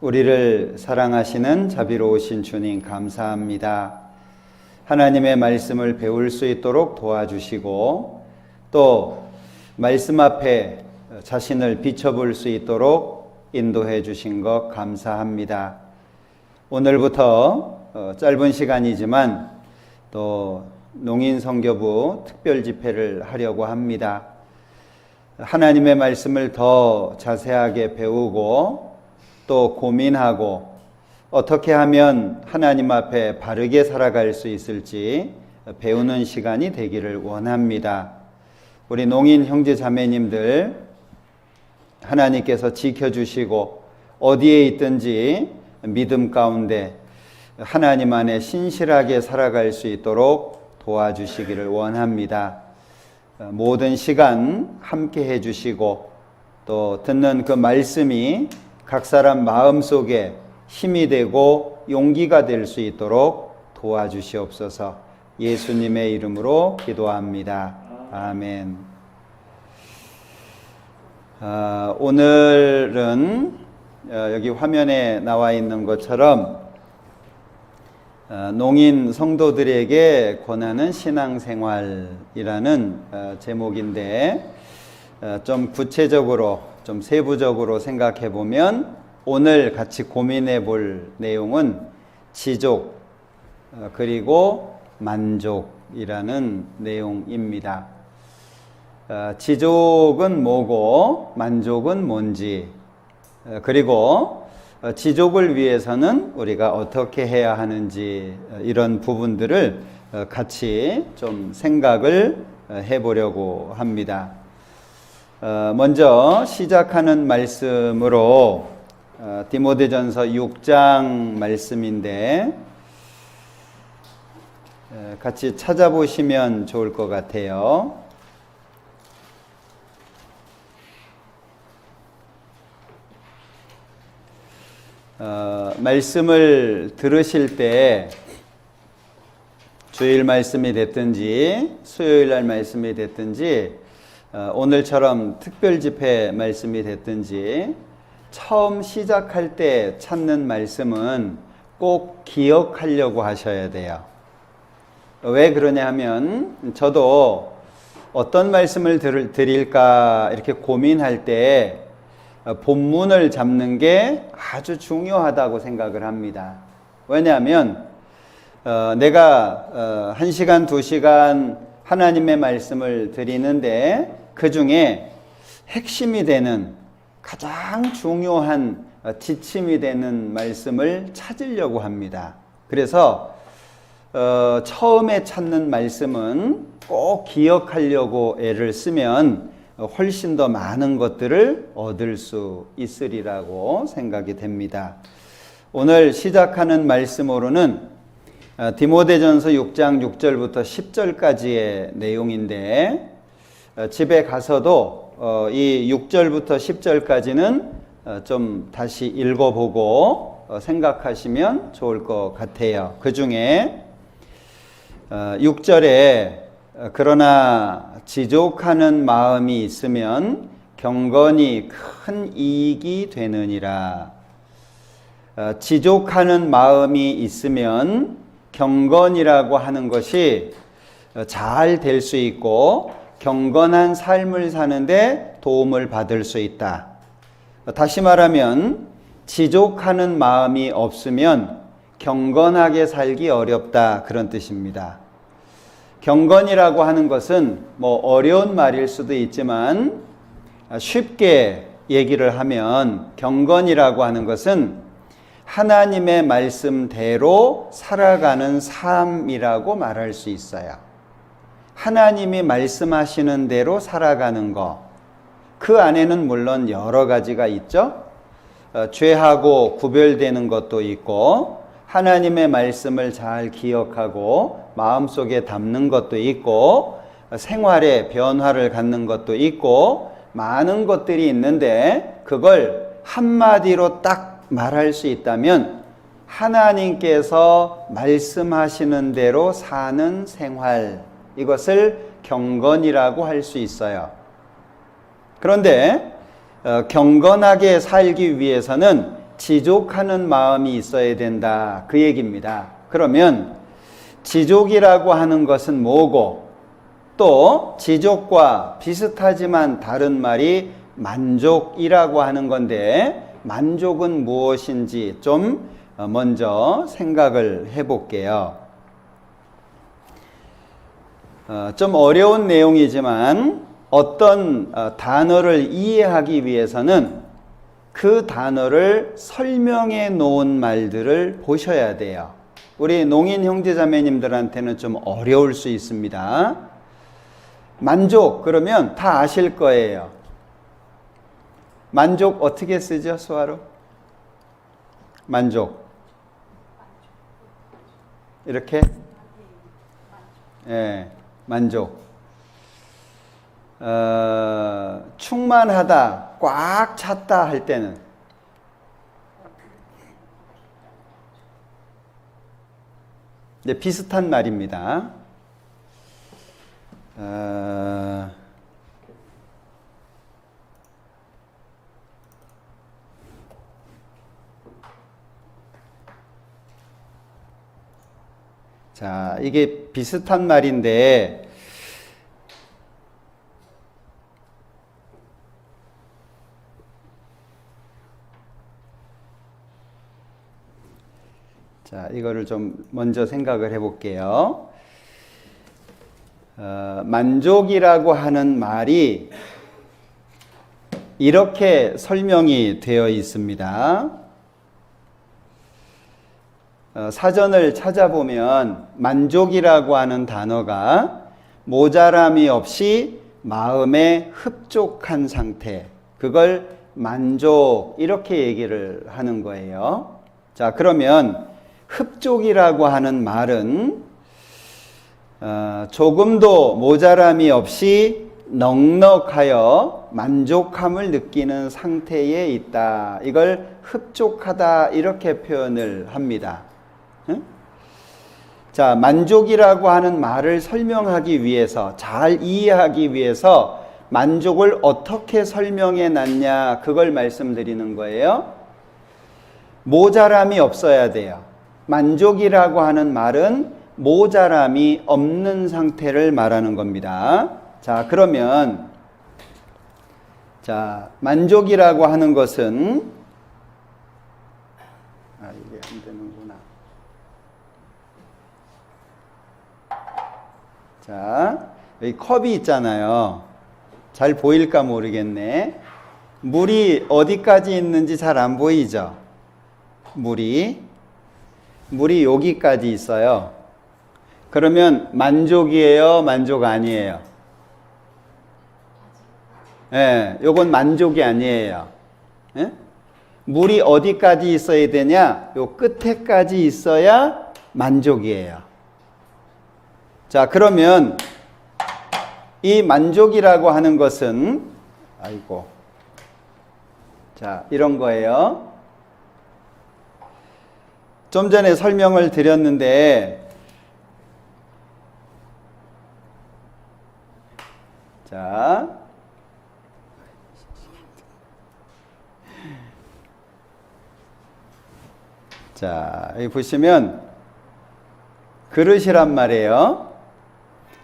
우리를 사랑하시는 자비로우신 주님 감사합니다. 하나님의 말씀을 배울 수 있도록 도와주시고 또 말씀 앞에 자신을 비춰볼 수 있도록 인도해 주신 것 감사합니다. 오늘부터 짧은 시간이지만 또 농인선교부 특별 집회를 하려고 합니다. 하나님의 말씀을 더 자세하게 배우고 또 고민하고 어떻게 하면 하나님 앞에 바르게 살아갈 수 있을지 배우는 시간이 되기를 원합니다. 우리 농인 형제 자매님들 하나님께서 지켜주시고 어디에 있든지 믿음 가운데 하나님 안에 신실하게 살아갈 수 있도록 도와주시기를 원합니다. 모든 시간 함께 해주시고 또 듣는 그 말씀이 각 사람 마음속에 힘이 되고 용기가 될 수 있도록 도와주시옵소서. 예수님의 이름으로 기도합니다. 아멘. 오늘은 여기 화면에 나와 있는 것처럼 농인 성도들에게 권하는 신앙생활이라는 제목인데 좀 구체적으로 좀 세부적으로 생각해 보면 오늘 같이 고민해 볼 내용은 지족 그리고 만족이라는 내용입니다. 지족은 뭐고 만족은 뭔지 그리고 지족을 위해서는 우리가 어떻게 해야 하는지 이런 부분들을 같이 좀 생각을 해 보려고 합니다. 먼저 시작하는 말씀으로 디모데전서 6장 말씀인데 같이 찾아보시면 좋을 것 같아요. 말씀을 들으실 때 주일 말씀이 됐든지 수요일 날 말씀이 됐든지 오늘처럼 특별 집회 말씀이 됐든지 처음 시작할 때 찾는 말씀은 꼭 기억하려고 하셔야 돼요. 왜 그러냐 하면 저도 어떤 말씀을 드릴까 이렇게 고민할 때 본문을 잡는 게 아주 중요하다고 생각을 합니다. 왜냐하면 내가 1시간, 2시간 하나님의 말씀을 드리는데 그 중에 핵심이 되는 가장 중요한 지침이 되는 말씀을 찾으려고 합니다. 그래서 처음에 찾는 말씀은 꼭 기억하려고 애를 쓰면 훨씬 더 많은 것들을 얻을 수 있으리라고 생각이 됩니다. 오늘 시작하는 말씀으로는 디모데전서 6장 6절부터 10절까지의 내용인데 집에 가서도 이 6절부터 10절까지는 좀 다시 읽어보고 생각하시면 좋을 것 같아요. 그 중에 6절에 그러나 지족하는 마음이 있으면 경건이 큰 이익이 되느니라. 지족하는 마음이 있으면 경건이라고 하는 것이 잘 될 수 있고 경건한 삶을 사는데 도움을 받을 수 있다. 다시 말하면 지족하는 마음이 없으면 경건하게 살기 어렵다 그런 뜻입니다. 경건이라고 하는 것은 뭐 어려운 말일 수도 있지만 쉽게 얘기를 하면 경건이라고 하는 것은 하나님의 말씀대로 살아가는 삶이라고 말할 수 있어요. 하나님이 말씀하시는 대로 살아가는 것, 그 안에는 물론 여러 가지가 있죠. 죄하고 구별되는 것도 있고 하나님의 말씀을 잘 기억하고 마음속에 담는 것도 있고 생활에 변화를 갖는 것도 있고 많은 것들이 있는데 그걸 한마디로 딱 말할 수 있다면 하나님께서 말씀하시는 대로 사는 생활, 이것을 경건이라고 할 수 있어요. 그런데 경건하게 살기 위해서는 지족하는 마음이 있어야 된다. 그 얘기입니다. 그러면 지족이라고 하는 것은 뭐고, 또 지족과 비슷하지만 다른 말이 만족이라고 하는 건데, 만족은 무엇인지 좀 먼저 생각을 해볼게요. 좀 어려운 내용이지만 어떤 단어를 이해하기 위해서는 그 단어를 설명해 놓은 말들을 보셔야 돼요. 우리 농인 형제자매님들한테는 좀 어려울 수 있습니다. 만족 그러면 다 아실 거예요. 만족 어떻게 쓰죠, 수화로? 만족 이렇게? 예, 만족. 충만하다, 꽉 찼다 할 때는 이제 비슷한 말입니다. 자, 이게 비슷한 말인데, 자, 이거를 좀 먼저 생각을 해볼게요. 만족이라고 하는 말이 이렇게 설명이 되어 있습니다. 사전을 찾아보면 만족이라고 하는 단어가 모자람이 없이 마음에 흡족한 상태, 그걸 만족 이렇게 얘기를 하는 거예요. 자, 그러면 흡족이라고 하는 말은 조금도 모자람이 없이 넉넉하여 만족함을 느끼는 상태에 있다. 이걸 흡족하다 이렇게 표현을 합니다. 자, 만족이라고 하는 말을 설명하기 위해서, 잘 이해하기 위해서 만족을 어떻게 설명해 놨냐, 그걸 말씀드리는 거예요. 모자람이 없어야 돼요. 만족이라고 하는 말은 모자람이 없는 상태를 말하는 겁니다. 자, 그러면 자, 만족이라고 하는 것은 이게 안 되는구나. 자, 여기 컵이 있잖아요. 잘 보일까 모르겠네. 물이 어디까지 있는지 잘 안 보이죠? 물이 여기까지 있어요. 그러면 만족이에요? 만족 아니에요? 예, 요건 만족이 아니에요. 예? 물이 어디까지 있어야 되냐? 요 끝에까지 있어야 만족이에요. 자, 그러면 이 만족이라고 하는 것은, 자, 이런 거예요. 좀 전에 설명을 드렸는데, 자, 여기 보시면 그릇이란 말이에요.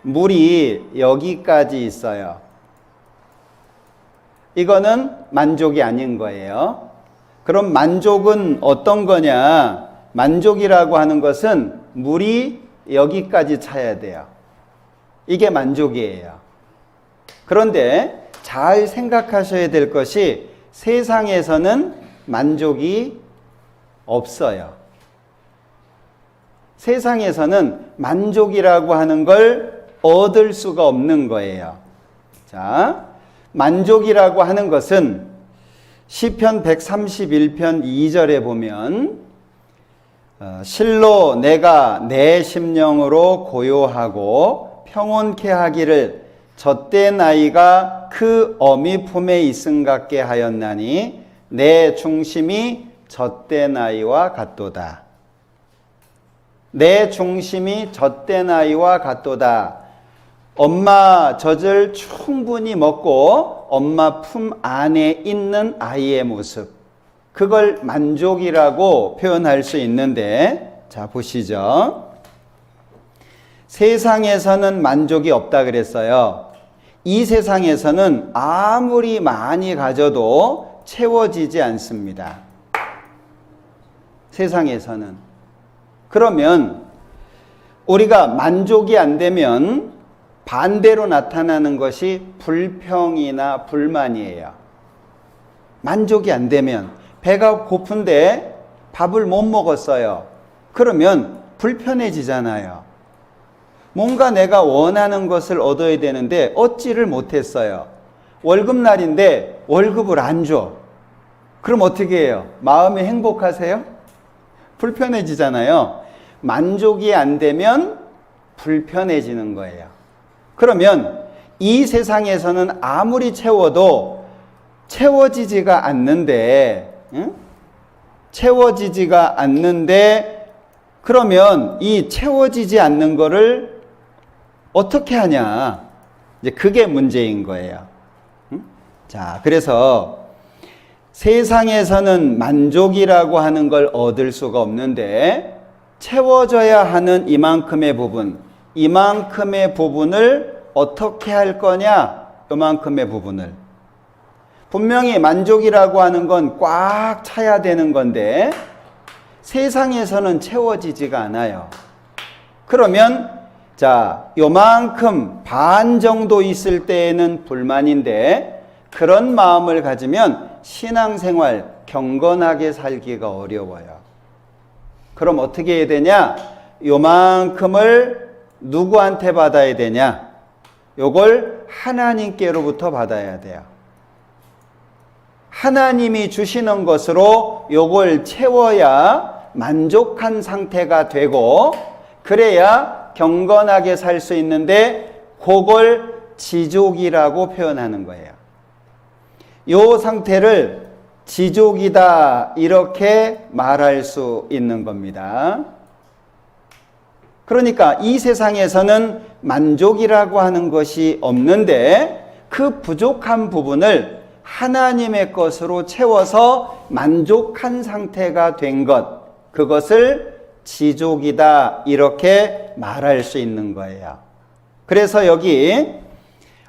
물이 여기까지 있어요. 이거는 만족이 아닌 거예요. 그럼 만족은 어떤 거냐? 만족이라고 하는 것은 물이 여기까지 차야 돼요. 이게 만족이에요. 그런데 잘 생각하셔야 될 것이 세상에서는 만족이 없어요. 세상에서는 만족이라고 하는 걸 얻을 수가 없는 거예요. 자, 만족이라고 하는 것은 시편 131편 2절에 보면 실로 내가 내 심령으로 고요하고 평온케 하기를 젖된 아이가 그 어미 품에 있음 같게 하였나니 내 중심이 젖된 아이와 같도다. 내 중심이 젖된 아이와 같도다. 엄마 젖을 충분히 먹고 엄마 품 안에 있는 아이의 모습. 그걸 만족이라고 표현할 수 있는데, 자, 보시죠. 세상에서는 만족이 없다 그랬어요. 이 세상에서는 아무리 많이 가져도 채워지지 않습니다. 세상에서는. 그러면 우리가 만족이 안 되면 반대로 나타나는 것이 불평이나 불만이에요. 만족이 안 되면 배가 고픈데 밥을 못 먹었어요. 그러면 불편해지잖아요. 뭔가 내가 원하는 것을 얻어야 되는데 얻지를 못했어요. 월급날인데 월급을 안 줘. 그럼 어떻게 해요? 마음이 행복하세요? 불편해지잖아요. 만족이 안 되면 불편해지는 거예요. 그러면 이 세상에서는 아무리 채워도 채워지지가 않는데, 채워지지가 않는데, 그러면 이 채워지지 않는 거를 어떻게 하냐? 이제 그게 문제인 거예요. 자, 그래서 세상에서는 만족이라고 하는 걸 얻을 수가 없는데, 채워져야 하는 이만큼의 부분을 어떻게 할 거냐? 이만큼의 부분을. 분명히 만족이라고 하는 건 꽉 차야 되는 건데 세상에서는 채워지지가 않아요. 그러면 자, 요만큼 반 정도 있을 때에는 불만인데 그런 마음을 가지면 신앙생활 경건하게 살기가 어려워요. 그럼 어떻게 해야 되냐? 요만큼을 누구한테 받아야 되냐? 요걸 하나님께로부터 받아야 돼요. 하나님이 주시는 것으로 요걸 채워야 만족한 상태가 되고 그래야 경건하게 살 수 있는데 그걸 지족이라고 표현하는 거예요. 요 상태를 지족이다 이렇게 말할 수 있는 겁니다. 그러니까 이 세상에서는 만족이라고 하는 것이 없는데 그 부족한 부분을 하나님의 것으로 채워서 만족한 상태가 된 것, 그것을 지족이다 이렇게 말할 수 있는 거예요. 그래서 여기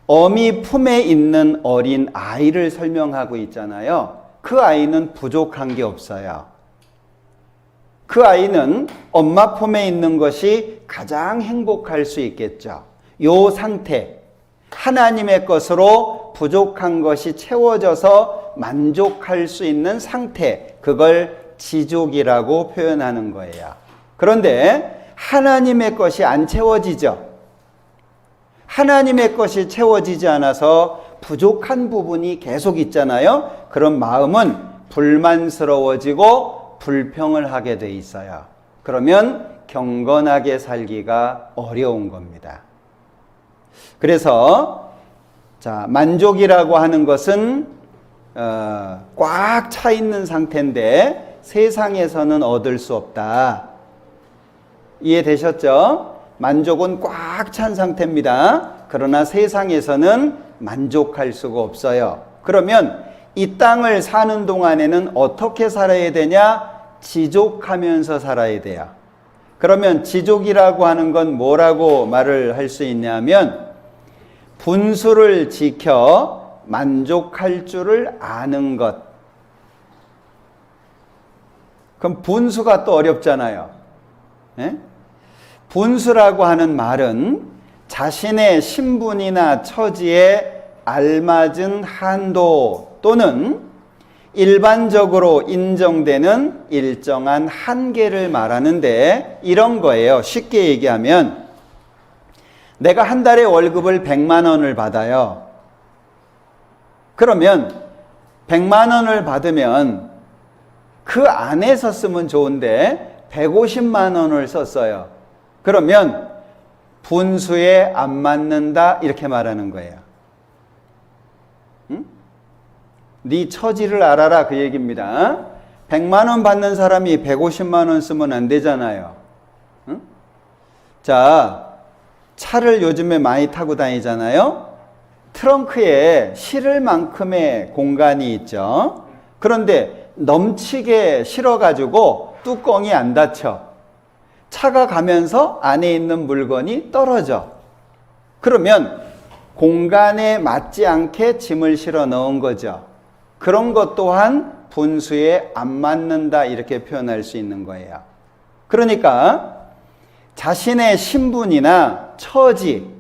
어미 품에 있는 어린 아이를 설명하고 있잖아요. 그 아이는 부족한 게 없어요. 그 아이는 엄마 품에 있는 것이 가장 행복할 수 있겠죠. 요 상태, 하나님의 것으로 부족한 것이 채워져서 만족할 수 있는 상태, 그걸 지족이라고 표현하는 거예요. 그런데 하나님의 것이 안 채워지죠. 하나님의 것이 채워지지 않아서 부족한 부분이 계속 있잖아요. 그런 마음은 불만스러워지고 불평을 하게 돼 있어요. 그러면 경건하게 살기가 어려운 겁니다. 그래서 자, 만족이라고 하는 것은 꽉 차 있는 상태인데 세상에서는 얻을 수 없다. 이해되셨죠? 만족은 꽉 찬 상태입니다. 그러나 세상에서는 만족할 수가 없어요. 그러면 이 땅을 사는 동안에는 어떻게 살아야 되냐? 지족하면서 살아야 돼요. 그러면 지족이라고 하는 건 뭐라고 말을 할 수 있냐면 분수를 지켜 만족할 줄을 아는 것. 그럼 분수가 또 어렵잖아요. 예? 분수라고 하는 말은 자신의 신분이나 처지에 알맞은 한도 또는 일반적으로 인정되는 일정한 한계를 말하는데 이런 거예요. 쉽게 얘기하면 내가 한 달에 월급을 100만 원을 받아요. 그러면 100만 원을 받으면 그 안에서 쓰면 좋은데 150만 원을 썼어요. 그러면 분수에 안 맞는다 이렇게 말하는 거예요. 응? 네 처지를 알아라 그 얘기입니다. 100만 원 받는 사람이 150만 원 쓰면 안 되잖아요. 응? 자, 차를 요즘에 많이 타고 다니잖아요. 트렁크에 실을 만큼의 공간이 있죠. 그런데 넘치게 실어가지고 뚜껑이 안 닫혀. 차가 가면서 안에 있는 물건이 떨어져. 그러면 공간에 맞지 않게 짐을 실어 넣은 거죠. 그런 것 또한 분수에 안 맞는다 이렇게 표현할 수 있는 거예요. 그러니까 자신의 신분이나 처지,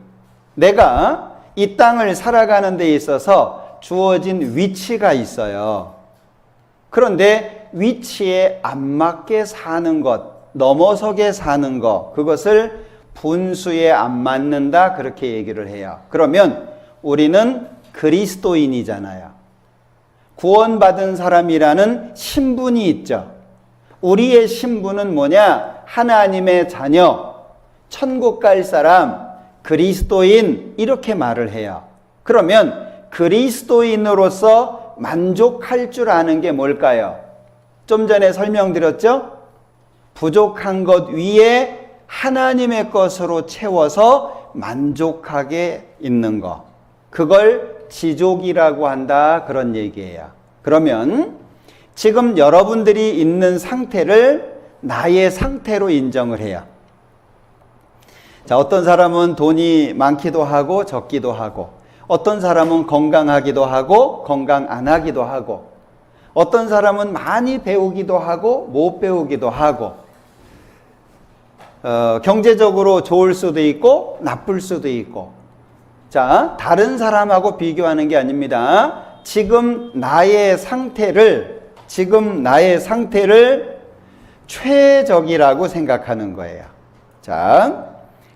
내가 이 땅을 살아가는 데 있어서 주어진 위치가 있어요. 그런데 위치에 안 맞게 사는 것, 넘어서게 사는 것, 그것을 분수에 안 맞는다 그렇게 얘기를 해요. 그러면 우리는 그리스도인이잖아요. 구원받은 사람이라는 신분이 있죠. 우리의 신분은 뭐냐? 하나님의 자녀, 천국 갈 사람, 그리스도인 이렇게 말을 해요. 그러면 그리스도인으로서 만족할 줄 아는 게 뭘까요? 좀 전에 설명드렸죠? 부족한 것 위에 하나님의 것으로 채워서 만족하게 있는 것. 그걸 지족이라고 한다 그런 얘기예요. 그러면 지금 여러분들이 있는 상태를 나의 상태로 인정을 해요. 자, 어떤 사람은 돈이 많기도 하고 적기도 하고, 어떤 사람은 건강하기도 하고 건강 안 하기도 하고, 어떤 사람은 많이 배우기도 하고 못 배우기도 하고, 경제적으로 좋을 수도 있고 나쁠 수도 있고. 자, 다른 사람하고 비교하는 게 아닙니다. 지금 나의 상태를 최적이라고 생각하는 거예요. 자,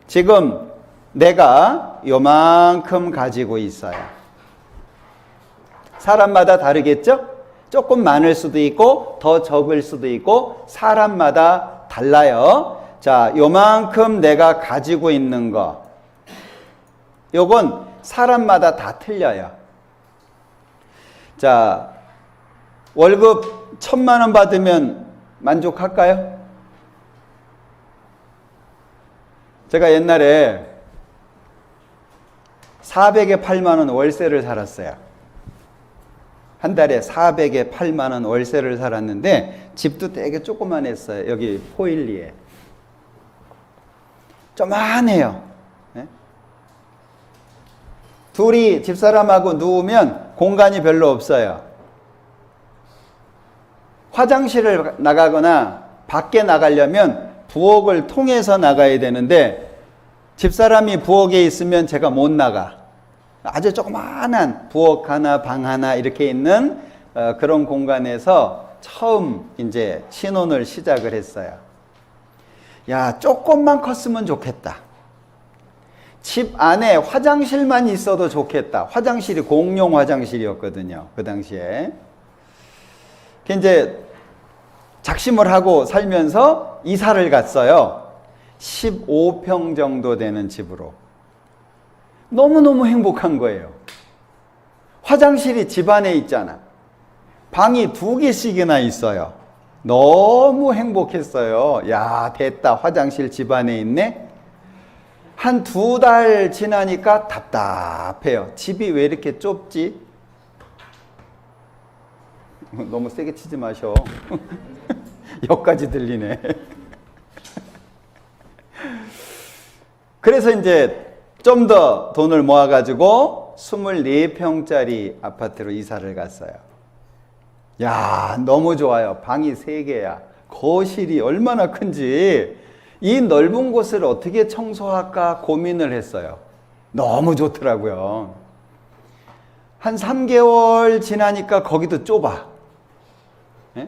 지금 내가 요만큼 가지고 있어요. 사람마다 다르겠죠? 조금 많을 수도 있고 더 적을 수도 있고 사람마다 달라요. 자, 요만큼 내가 가지고 있는 거, 요건 사람마다 다 틀려요. 자, 월급 1,000만 원 받으면 만족할까요? 제가 옛날에 400에 8만 원 월세를 살았어요. 한 달에 400에 8만 원 월세를 살았는데 집도 되게 조그만했어요. 여기 포일리에. 조그만해요. 네? 둘이 집사람하고 누우면 공간이 별로 없어요. 화장실을 나가거나 밖에 나가려면 부엌을 통해서 나가야 되는데 집사람이 부엌에 있으면 제가 못 나가. 아주 조그만한 부엌 하나, 방 하나 이렇게 있는 그런 공간에서 처음 이제 신혼을 시작을 했어요. 야, 조금만 컸으면 좋겠다. 집 안에 화장실만 있어도 좋겠다. 화장실이 공용 화장실이었거든요. 그 당시에. 이제 작심을 하고 살면서 이사를 갔어요. 15평 정도 되는 집으로. 너무너무 행복한 거예요. 화장실이 집 안에 있잖아. 방이 2개씩이나 있어요. 너무 행복했어요. 야, 됐다. 화장실 집 안에 있네. 한 2달 지나니까 답답해요. 집이 왜 이렇게 좁지? 너무 세게 치지 마셔. 여기까지 들리네. 그래서 이제 좀 더 돈을 모아가지고 24평짜리 아파트로 이사를 갔어요. 야, 너무 좋아요. 방이 3개야. 거실이 얼마나 큰지. 이 넓은 곳을 어떻게 청소할까 고민을 했어요. 너무 좋더라고요. 한 3개월 지나니까 거기도 좁아. 네?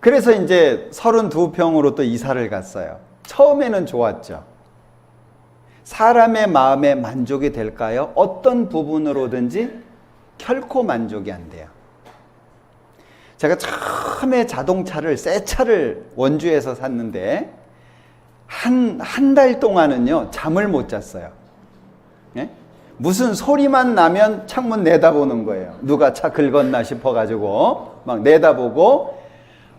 그래서 이제 32평으로 또 이사를 갔어요. 처음에는 좋았죠. 사람의 마음에 만족이 될까요? 어떤 부분으로든지 결코 만족이 안 돼요. 제가 처음에 자동차를, 새 차를 원주에서 샀는데 한 달 동안은요 잠을 못 잤어요. 예? 무슨 소리만 나면 창문 내다보는 거예요. 누가 차 긁었나 싶어가지고 막 내다보고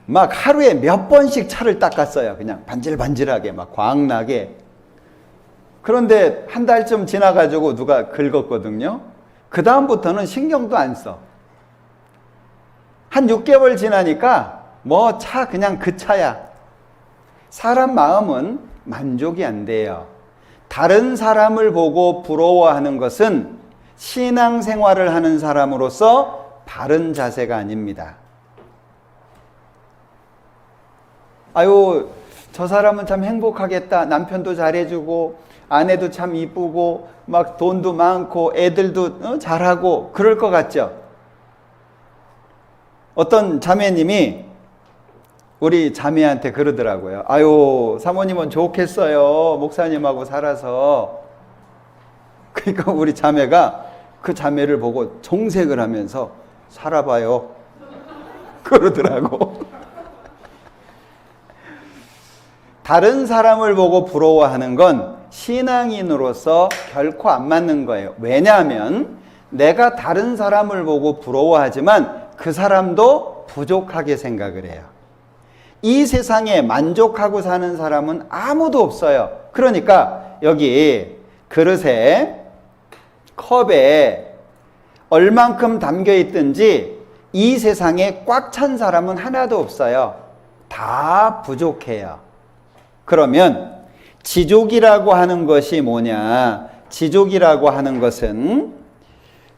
막 하루에 몇 번씩 차를 닦았어요. 그냥 반질반질하게 막 광나게. 그런데 한 달쯤 지나가지고 누가 긁었거든요. 그 다음부터는 신경도 안 써. 한 6개월 지나니까 뭐 차 그냥 그 차야. 사람 마음은 만족이 안 돼요. 다른 사람을 보고 부러워하는 것은 신앙생활을 하는 사람으로서 바른 자세가 아닙니다. 아유, 저 사람은 참 행복하겠다. 남편도 잘해주고 아내도 참 이쁘고 막 돈도 많고 애들도 잘하고 그럴 것 같죠? 어떤 자매님이 우리 자매한테 그러더라고요. 아유, 사모님은 좋겠어요. 목사님하고 살아서. 그러니까 우리 자매가 그 자매를 보고 정색을 하면서 살아봐요. 그러더라고. 다른 사람을 보고 부러워하는 건 신앙인으로서 결코 안 맞는 거예요. 왜냐하면 내가 다른 사람을 보고 부러워하지만 그 사람도 부족하게 생각을 해요. 이 세상에 만족하고 사는 사람은 아무도 없어요. 그러니까 여기 그릇에 컵에 얼만큼 담겨 있든지 이 세상에 꽉 찬 사람은 하나도 없어요. 다 부족해요. 그러면 지족이라고 하는 것이 뭐냐? 지족이라고 하는 것은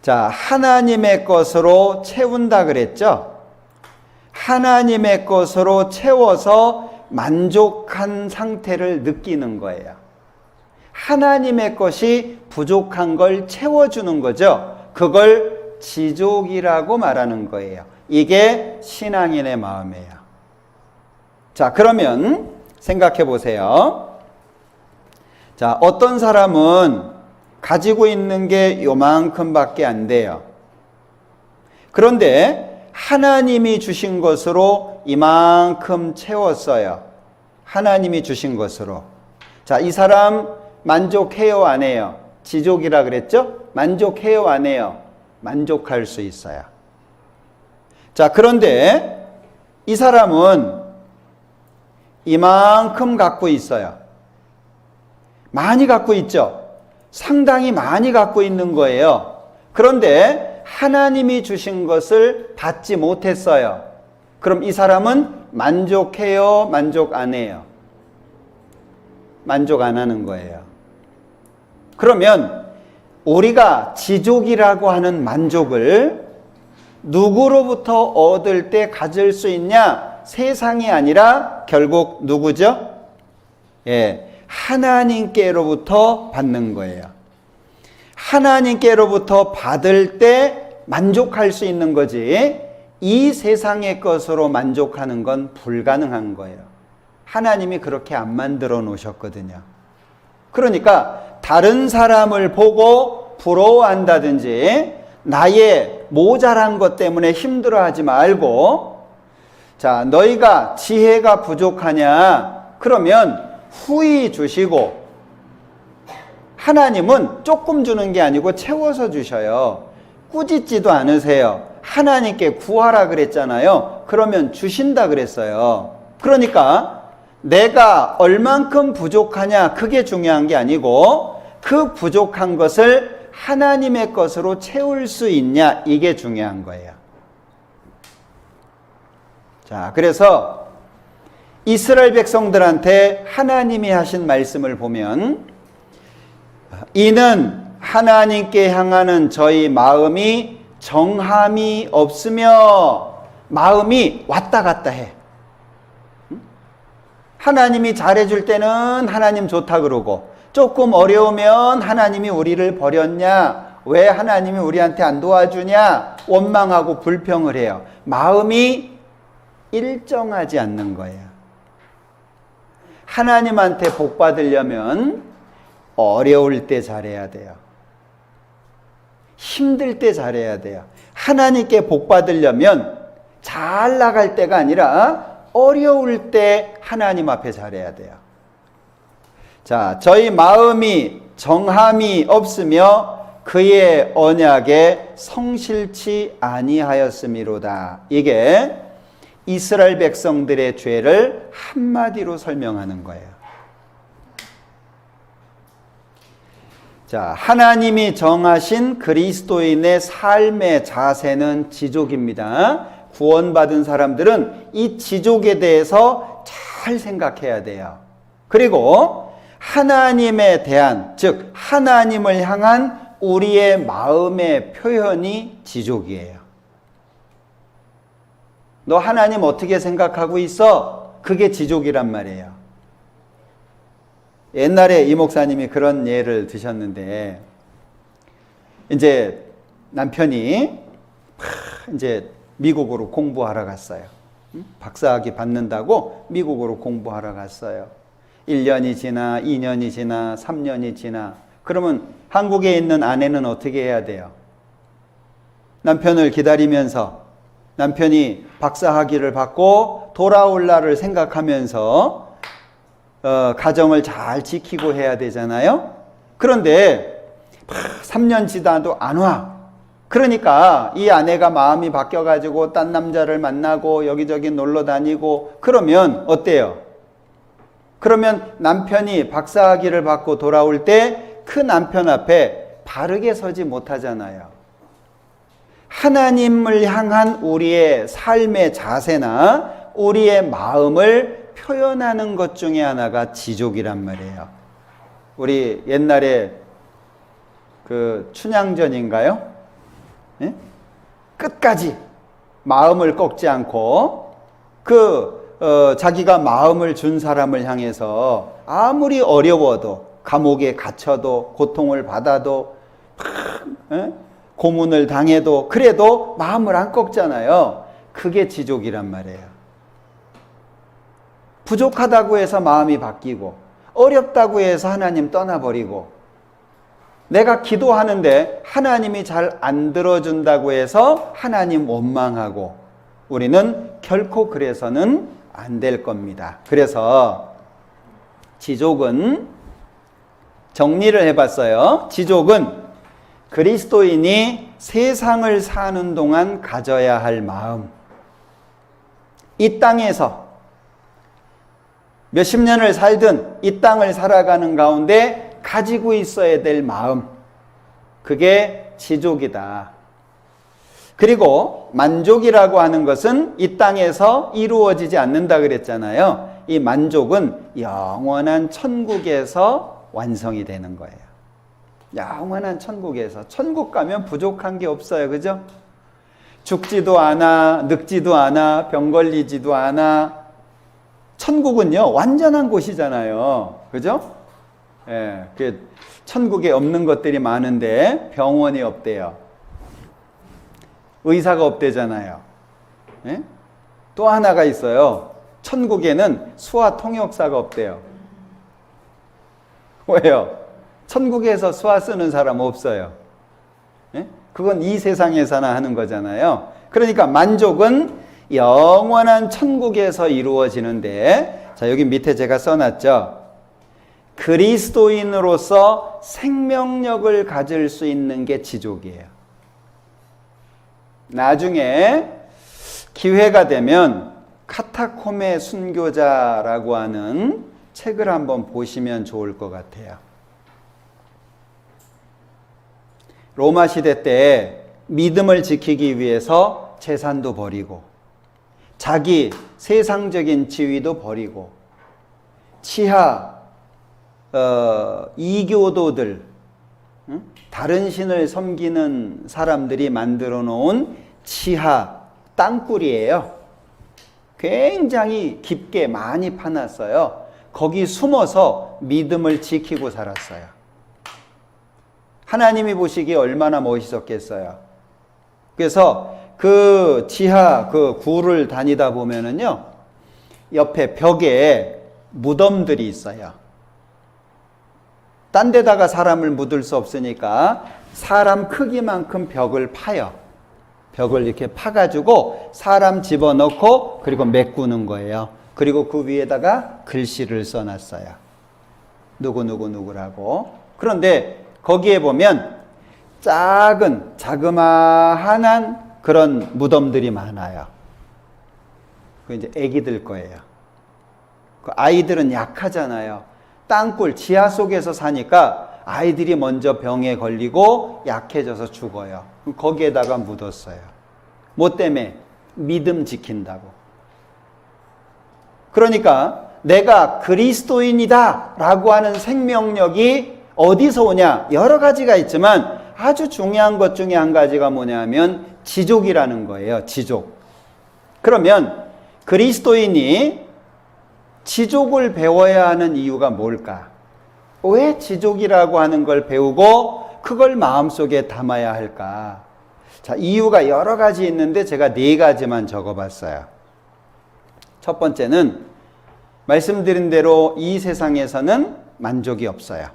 자, 하나님의 것으로 채운다 그랬죠? 하나님의 것으로 채워서 만족한 상태를 느끼는 거예요. 하나님의 것이 부족한 걸 채워주는 거죠. 그걸 지족이라고 말하는 거예요. 이게 신앙인의 마음이에요. 자, 그러면 생각해 보세요. 자, 어떤 사람은 가지고 있는 게 요만큼밖에 안 돼요. 그런데 하나님이 주신 것으로 이만큼 채웠어요. 하나님이 주신 것으로. 자, 이 사람 만족해요, 안 해요? 지족이라 그랬죠? 만족해요, 안 해요? 만족할 수 있어요. 자, 그런데 이 사람은 이만큼 갖고 있어요. 많이 갖고 있죠? 상당히 많이 갖고 있는 거예요. 그런데 하나님이 주신 것을 받지 못했어요. 그럼 이 사람은 만족해요? 만족 안 해요? 만족 안 하는 거예요. 그러면 우리가 지족이라고 하는 만족을 누구로부터 얻을 때 가질 수 있냐? 세상이 아니라 결국 누구죠? 예, 하나님께로부터 받는 거예요. 하나님께로부터 받을 때 만족할 수 있는 거지, 이 세상의 것으로 만족하는 건 불가능한 거예요. 하나님이 그렇게 안 만들어 놓으셨거든요. 그러니까 다른 사람을 보고 부러워한다든지 나의 모자란 것 때문에 힘들어하지 말고, 자, 너희가 지혜가 부족하냐? 그러면 후히 주시고, 하나님은 조금 주는 게 아니고 채워서 주셔요. 꾸짖지도 않으세요. 하나님께 구하라 그랬잖아요. 그러면 주신다 그랬어요. 그러니까 내가 얼만큼 부족하냐, 그게 중요한 게 아니고 그 부족한 것을 하나님의 것으로 채울 수 있냐, 이게 중요한 거예요. 자, 그래서 이스라엘 백성들한테 하나님이 하신 말씀을 보면, 이는 하나님께 향하는 저희 마음이 정함이 없으며, 마음이 왔다 갔다 해. 하나님이 잘해줄 때는 하나님 좋다 그러고, 조금 어려우면 하나님이 우리를 버렸냐, 왜 하나님이 우리한테 안 도와주냐, 원망하고 불평을 해요. 마음이 일정하지 않는 거예요. 하나님한테 복 받으려면 어려울 때 잘해야 돼요. 힘들 때 잘해야 돼요. 하나님께 복 받으려면 잘 나갈 때가 아니라 어려울 때 하나님 앞에 잘해야 돼요. 자, 저희 마음이 정함이 없으며 그의 언약에 성실치 아니하였음이로다. 이게 이스라엘 백성들의 죄를 한마디로 설명하는 거예요. 자, 하나님이 정하신 그리스도인의 삶의 자세는 지족입니다. 구원받은 사람들은 이 지족에 대해서 잘 생각해야 돼요. 그리고 하나님에 대한, 즉 하나님을 향한 우리의 마음의 표현이 지족이에요. 너 하나님 어떻게 생각하고 있어? 그게 지족이란 말이에요. 옛날에 이 목사님이 그런 예를 드셨는데, 이제 남편이 이제 미국으로 공부하러 갔어요. 박사학위 받는다고 미국으로 공부하러 갔어요. 1년이 지나 2년이 지나 3년이 지나 그러면 한국에 있는 아내는 어떻게 해야 돼요? 남편을 기다리면서 남편이 박사학위를 받고 돌아올 날을 생각하면서 가정을 잘 지키고 해야 되잖아요. 그런데 3년 지나도 안 와. 그러니까 이 아내가 마음이 바뀌어가지고 딴 남자를 만나고 여기저기 놀러 다니고 그러면 어때요? 그러면 남편이 박사학위를 받고 돌아올 때 그 남편 앞에 바르게 서지 못하잖아요. 하나님을 향한 우리의 삶의 자세나 우리의 마음을 표현하는 것 중에 하나가 지족이란 말이에요. 우리 옛날에 그 춘향전인가요? 예? 끝까지 마음을 꺾지 않고 자기가 마음을 준 사람을 향해서 아무리 어려워도 감옥에 갇혀도 고통을 받아도 고문을 당해도 그래도 마음을 안 꺾잖아요. 그게 지족이란 말이에요. 부족하다고 해서 마음이 바뀌고 어렵다고 해서 하나님 떠나버리고 내가 기도하는데 하나님이 잘 안 들어준다고 해서 하나님 원망하고 우리는 결코 그래서는 안 될 겁니다. 그래서 지족은 정리를 해봤어요. 지족은 그리스도인이 세상을 사는 동안 가져야 할 마음. 이 땅에서 몇십 년을 살든 이 땅을 살아가는 가운데 가지고 있어야 될 마음. 그게 지족이다. 그리고 만족이라고 하는 것은 이 땅에서 이루어지지 않는다 그랬잖아요. 이 만족은 영원한 천국에서 완성이 되는 거예요. 영원한 천국에서. 천국 가면 부족한 게 없어요. 그죠? 죽지도 않아, 늙지도 않아, 병 걸리지도 않아. 천국은요, 완전한 곳이잖아요. 그죠? 예, 천국에 없는 것들이 많은데 병원이 없대요. 의사가 없대잖아요. 예? 또 하나가 있어요. 천국에는 수화 통역사가 없대요. 왜요? 천국에서 수화 쓰는 사람 없어요. 예? 그건 이 세상에서나 하는 거잖아요. 그러니까 만족은 영원한 천국에서 이루어지는데, 자, 여기 밑에 제가 써놨죠. 그리스도인으로서 생명력을 가질 수 있는 게 지족이에요. 나중에 기회가 되면 카타콤의 순교자라고 하는 책을 한번 보시면 좋을 것 같아요. 로마 시대 때 믿음을 지키기 위해서 재산도 버리고 자기 세상적인 지위도 버리고 치하 이교도들, 다른 신을 섬기는 사람들이 만들어 놓은 치하 땅굴이에요. 굉장히 깊게 많이 파놨어요. 거기 숨어서 믿음을 지키고 살았어요. 하나님이 보시기에 얼마나 멋있었겠어요. 그래서 그 지하 그 굴을 다니다 보면은요, 옆에 벽에 무덤들이 있어요. 딴 데다가 사람을 묻을 수 없으니까 사람 크기만큼 벽을 파요. 벽을 이렇게 파가지고 사람 집어넣고 그리고 메꾸는 거예요. 그리고 그 위에다가 글씨를 써놨어요. 누구라고. 그런데 거기에 보면 작은 자그마한 그런 무덤들이 많아요. 그 이제 애기들 거예요. 그 아이들은 약하잖아요. 땅굴 지하 속에서 사니까 아이들이 먼저 병에 걸리고 약해져서 죽어요. 거기에다가 묻었어요. 뭐 때문에? 믿음 지킨다고. 그러니까 내가 그리스도인이다 라고 하는 생명력이 어디서 오냐? 여러 가지가 있지만 아주 중요한 것 중에 한 가지가 뭐냐면 지족이라는 거예요. 지족. 그러면 그리스도인이 지족을 배워야 하는 이유가 뭘까? 왜 지족이라고 하는 걸 배우고 그걸 마음속에 담아야 할까? 자, 이유가 여러 가지 있는데 제가 4가지만 적어봤어요. 첫 번째는 말씀드린 대로 이 세상에서는 만족이 없어요.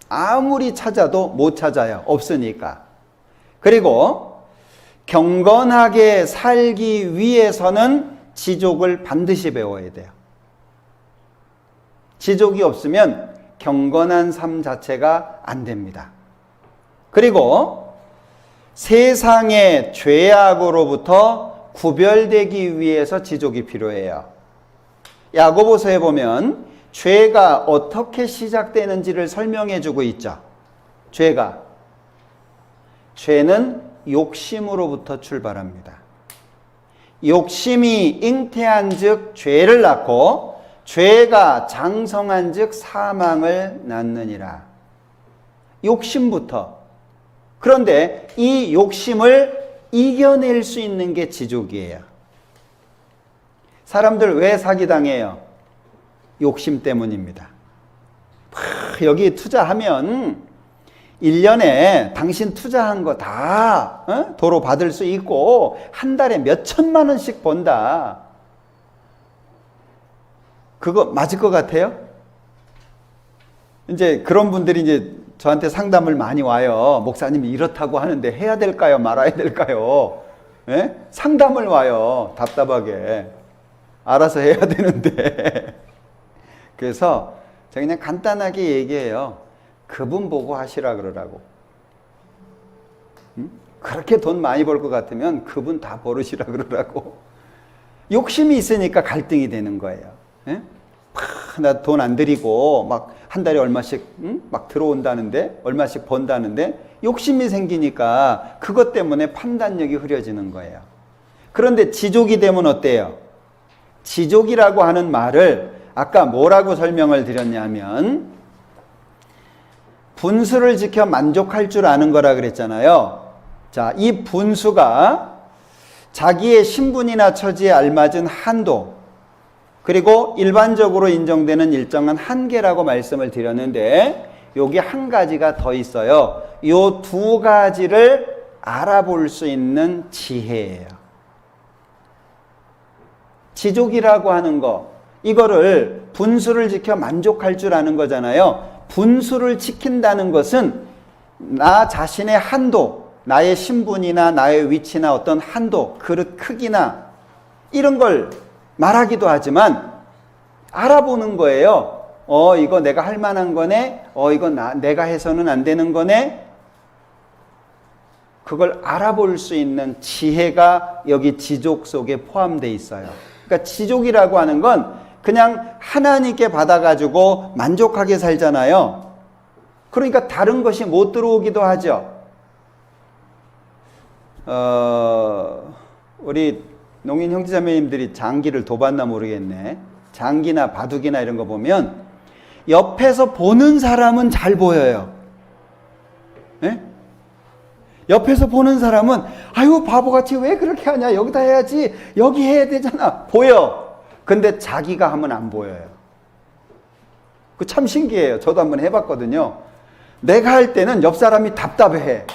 아무리 찾아도 못 찾아요. 없으니까. 그리고 경건하게 살기 위해서는 지족을 반드시 배워야 돼요. 지족이 없으면 경건한 삶 자체가 안 됩니다. 그리고 세상의 죄악으로부터 구별되기 위해서 지족이 필요해요. 야고보서에 보면 죄가 어떻게 시작되는지를 설명해 주고 있죠. 죄는 욕심으로부터 출발합니다. 욕심이 잉태한 즉 죄를 낳고 죄가 장성한 즉 사망을 낳느니라. 욕심부터. 그런데 이 욕심을 이겨낼 수 있는 게 지족이에요. 사람들 왜 사기당해요? 욕심 때문입니다. 여기 투자하면 1년에 당신 투자한 거 다 도로 받을 수 있고 한 달에 몇 천만 원씩 번다. 그거 맞을 것 같아요? 이제 그런 분들이 이제 저한테 상담을 많이 와요. 목사님이 이렇다고 하는데 해야 될까요? 말아야 될까요? 예? 상담을 와요. 답답하게. 알아서 해야 되는데. 그래서 제가 그냥 간단하게 얘기해요. 그분 보고 하시라 그러라고. 그렇게 돈 많이 벌 것 같으면 그분 다 버르시라 그러라고. 욕심이 있으니까 갈등이 되는 거예요. 예? 나 돈 안 들이고 막 한 달에 얼마씩 막 들어온다는데 얼마씩 번다는데 욕심이 생기니까 그것 때문에 판단력이 흐려지는 거예요. 그런데 지족이 되면 어때요? 지족이라고 하는 말을 아까 뭐라고 설명을 드렸냐면 분수를 지켜 만족할 줄 아는 거라 그랬잖아요. 자, 이 분수가 자기의 신분이나 처지에 알맞은 한도, 그리고 일반적으로 인정되는 일정한 한계라고 말씀을 드렸는데 여기 한 가지가 더 있어요. 이 2가지를 알아볼 수 있는 지혜예요. 지족이라고 하는 거, 이거를 분수를 지켜 만족할 줄 아는 거잖아요. 분수를 지킨다는 것은 나 자신의 한도, 나의 신분이나 나의 위치나 어떤 한도, 그릇 크기나 이런 걸 말하기도 하지만 알아보는 거예요. 이거 내가 할 만한 거네. 이거 내가 해서는 안 되는 거네. 그걸 알아볼 수 있는 지혜가 여기 지족 속에 포함되어 있어요. 그러니까 지족이라고 하는 건 그냥 하나님께 받아가지고 만족하게 살잖아요. 그러니까 다른 것이 못 들어오기도 하죠. 우리 농인 형제자매님들이 장기를 둬봤나 모르겠네. 장기나 바둑이나 이런 거 보면 옆에서 보는 사람은 잘 보여요. 네? 옆에서 보는 사람은 아유 바보같이 왜 그렇게 하냐, 여기다 해야지, 여기 해야 되잖아, 보여. 근데 자기가 하면 안 보여요. 그 참 신기해요. 저도 한번 해봤거든요. 내가 할 때는 옆 사람이 답답해.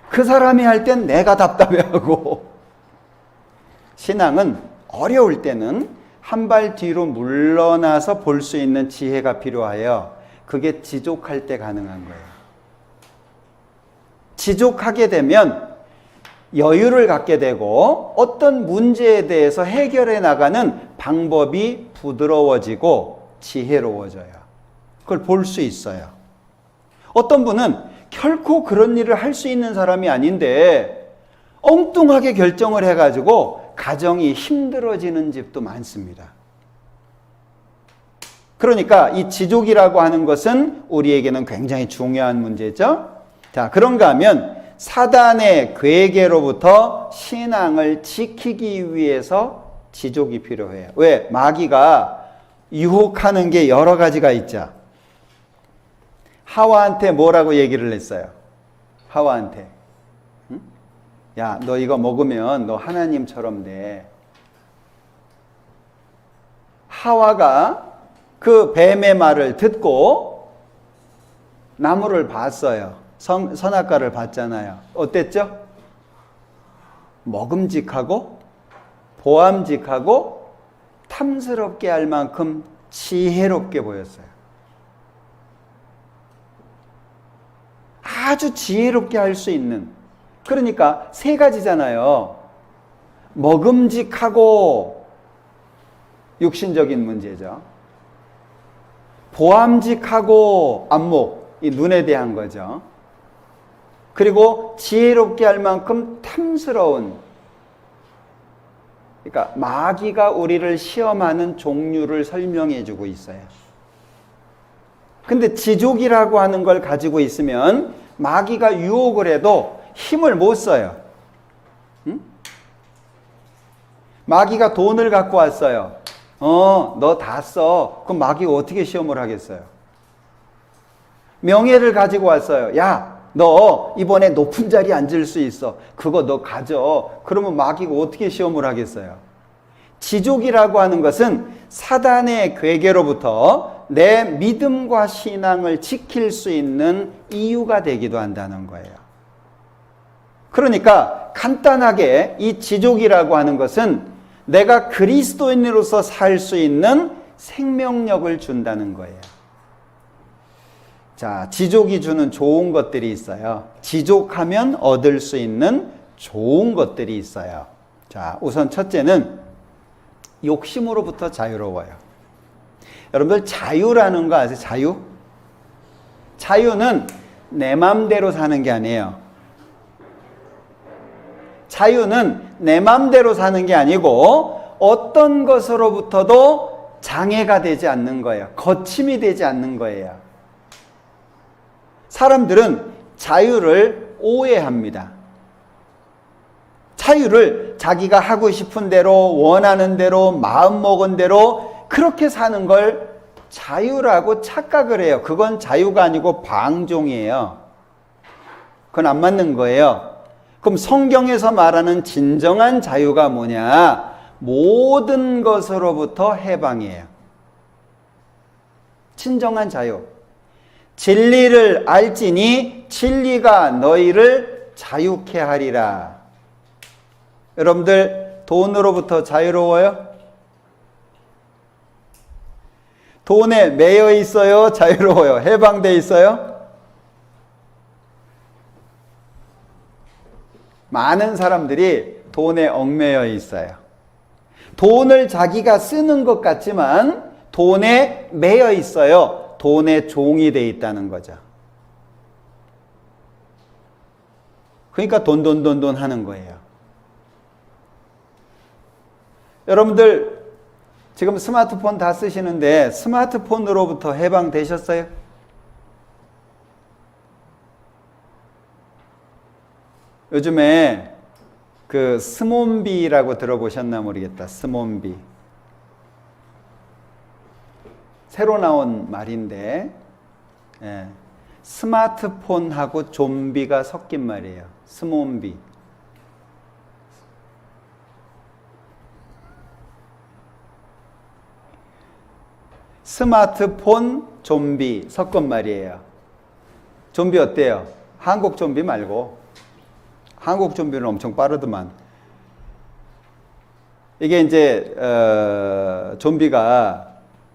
그 사람이 할 땐 내가 답답해하고. 신앙은 어려울 때는 한 발 뒤로 물러나서 볼 수 있는 지혜가 필요하여 그게 지족할 때 가능한 거예요. 지족하게 되면 여유를 갖게 되고 어떤 문제에 대해서 해결해 나가는 방법이 부드러워지고 지혜로워져요. 그걸 볼 수 있어요. 어떤 분은 결코 그런 일을 할 수 있는 사람이 아닌데 엉뚱하게 결정을 해가지고 가정이 힘들어지는 집도 많습니다. 그러니까 이 지족이라고 하는 것은 우리에게는 굉장히 중요한 문제죠. 자, 그런가 하면 사단의 괴계로부터 신앙을 지키기 위해서 지족이 필요해요. 왜? 마귀가 유혹하는 게 여러 가지가 있죠. 하와한테 뭐라고 얘기를 했어요? 하와한테. 응? 야, 너 이거 먹으면 너 하나님처럼 돼. 하와가 그 뱀의 말을 듣고 나무를 봤어요. 선악과를 봤잖아요. 어땠죠? 먹음직하고 보암직하고 탐스럽게 할 만큼 지혜롭게 보였어요. 아주 지혜롭게 할 수 있는, 그러니까 세 가지잖아요. 먹음직하고 육신적인 문제죠. 보암직하고 안목, 이 눈에 대한 거죠. 그리고 지혜롭게 할 만큼 탐스러운, 그러니까 마귀가 우리를 시험하는 종류를 설명해 주고 있어요. 근데 지족이라고 하는 걸 가지고 있으면 마귀가 유혹을 해도 힘을 못 써요. 응? 마귀가 돈을 갖고 왔어요. 너 다 써. 그럼 마귀가 어떻게 시험을 하겠어요? 명예를 가지고 왔어요. 야, 너 이번에 높은 자리에 앉을 수 있어. 그거 너 가져. 그러면 마귀가 어떻게 시험을 하겠어요? 지족이라고 하는 것은 사단의 괴계로부터 내 믿음과 신앙을 지킬 수 있는 이유가 되기도 한다는 거예요. 그러니까 간단하게 이 지족이라고 하는 것은 내가 그리스도인으로서 살 수 있는 생명력을 준다는 거예요. 자, 지족이 주는 좋은 것들이 있어요. 지족하면 얻을 수 있는 좋은 것들이 있어요. 자, 우선 첫째는 욕심으로부터 자유로워요. 여러분들 자유라는 거 아세요? 자유? 자유는 내 맘대로 사는 게 아니에요. 자유는 내 맘대로 사는 게 아니고 어떤 것으로부터도 장애가 되지 않는 거예요. 거침이 되지 않는 거예요. 사람들은 자유를 오해합니다. 자유를 자기가 하고 싶은 대로, 원하는 대로, 마음먹은 대로 그렇게 사는 걸 자유라고 착각을 해요. 그건 자유가 아니고 방종이에요. 그건 안 맞는 거예요. 그럼 성경에서 말하는 진정한 자유가 뭐냐? 모든 것으로부터 해방이에요. 진정한 자유. 진리를 알지니 진리가 너희를 자유케 하리라. 여러분들 돈으로부터 자유로워요? 돈에 매여 있어요? 자유로워요? 해방돼 있어요? 많은 사람들이 돈에 얽매여 있어요. 돈을 자기가 쓰는 것 같지만 돈에 매여 있어요. 돈의 종이 돼 있다는 거죠. 그러니까 돈 하는 거예요. 여러분들 지금 스마트폰 다 쓰시는데 스마트폰으로부터 해방되셨어요? 요즘에 그 스몬비라고 들어보셨나 모르겠다. 스몬비. 새로 나온 말인데, 예, 스마트폰하고 좀비가 섞인 말이에요. 스몬비. 스마트폰, 좀비 섞은 말이에요. 좀비 어때요? 한국 좀비 말고. 한국 좀비는 엄청 빠르더만. 이게 이제 좀비가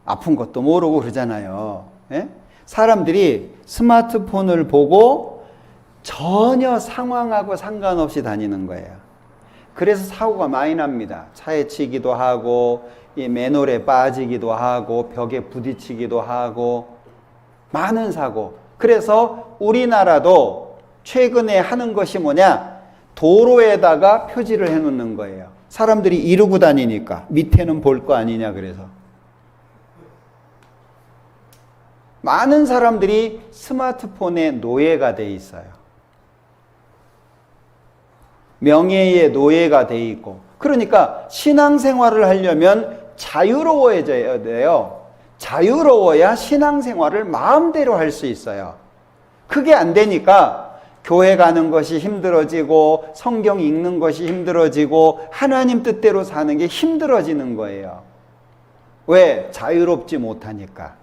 아픈 것도 모르고 그러잖아요. 예? 사람들이 스마트폰을 보고 전혀 상황하고 상관없이 다니는 거예요. 그래서 사고가 많이 납니다. 차에 치기도 하고 이 맨홀에 빠지기도 하고 벽에 부딪히기도 하고 많은 사고. 그래서 우리나라도 최근에 하는 것이 뭐냐? 도로에다가 표지를 해놓는 거예요. 사람들이 이러고 다니니까 밑에는 볼 거 아니냐 그래서. 많은 사람들이 스마트폰에 노예가 돼 있어요. 명예의 노예가 돼 있고, 그러니까 신앙생활을 하려면 자유로워져야 돼요. 자유로워야 신앙생활을 마음대로 할 수 있어요. 그게 안 되니까 교회 가는 것이 힘들어지고 성경 읽는 것이 힘들어지고 하나님 뜻대로 사는 게 힘들어지는 거예요. 왜? 자유롭지 못하니까.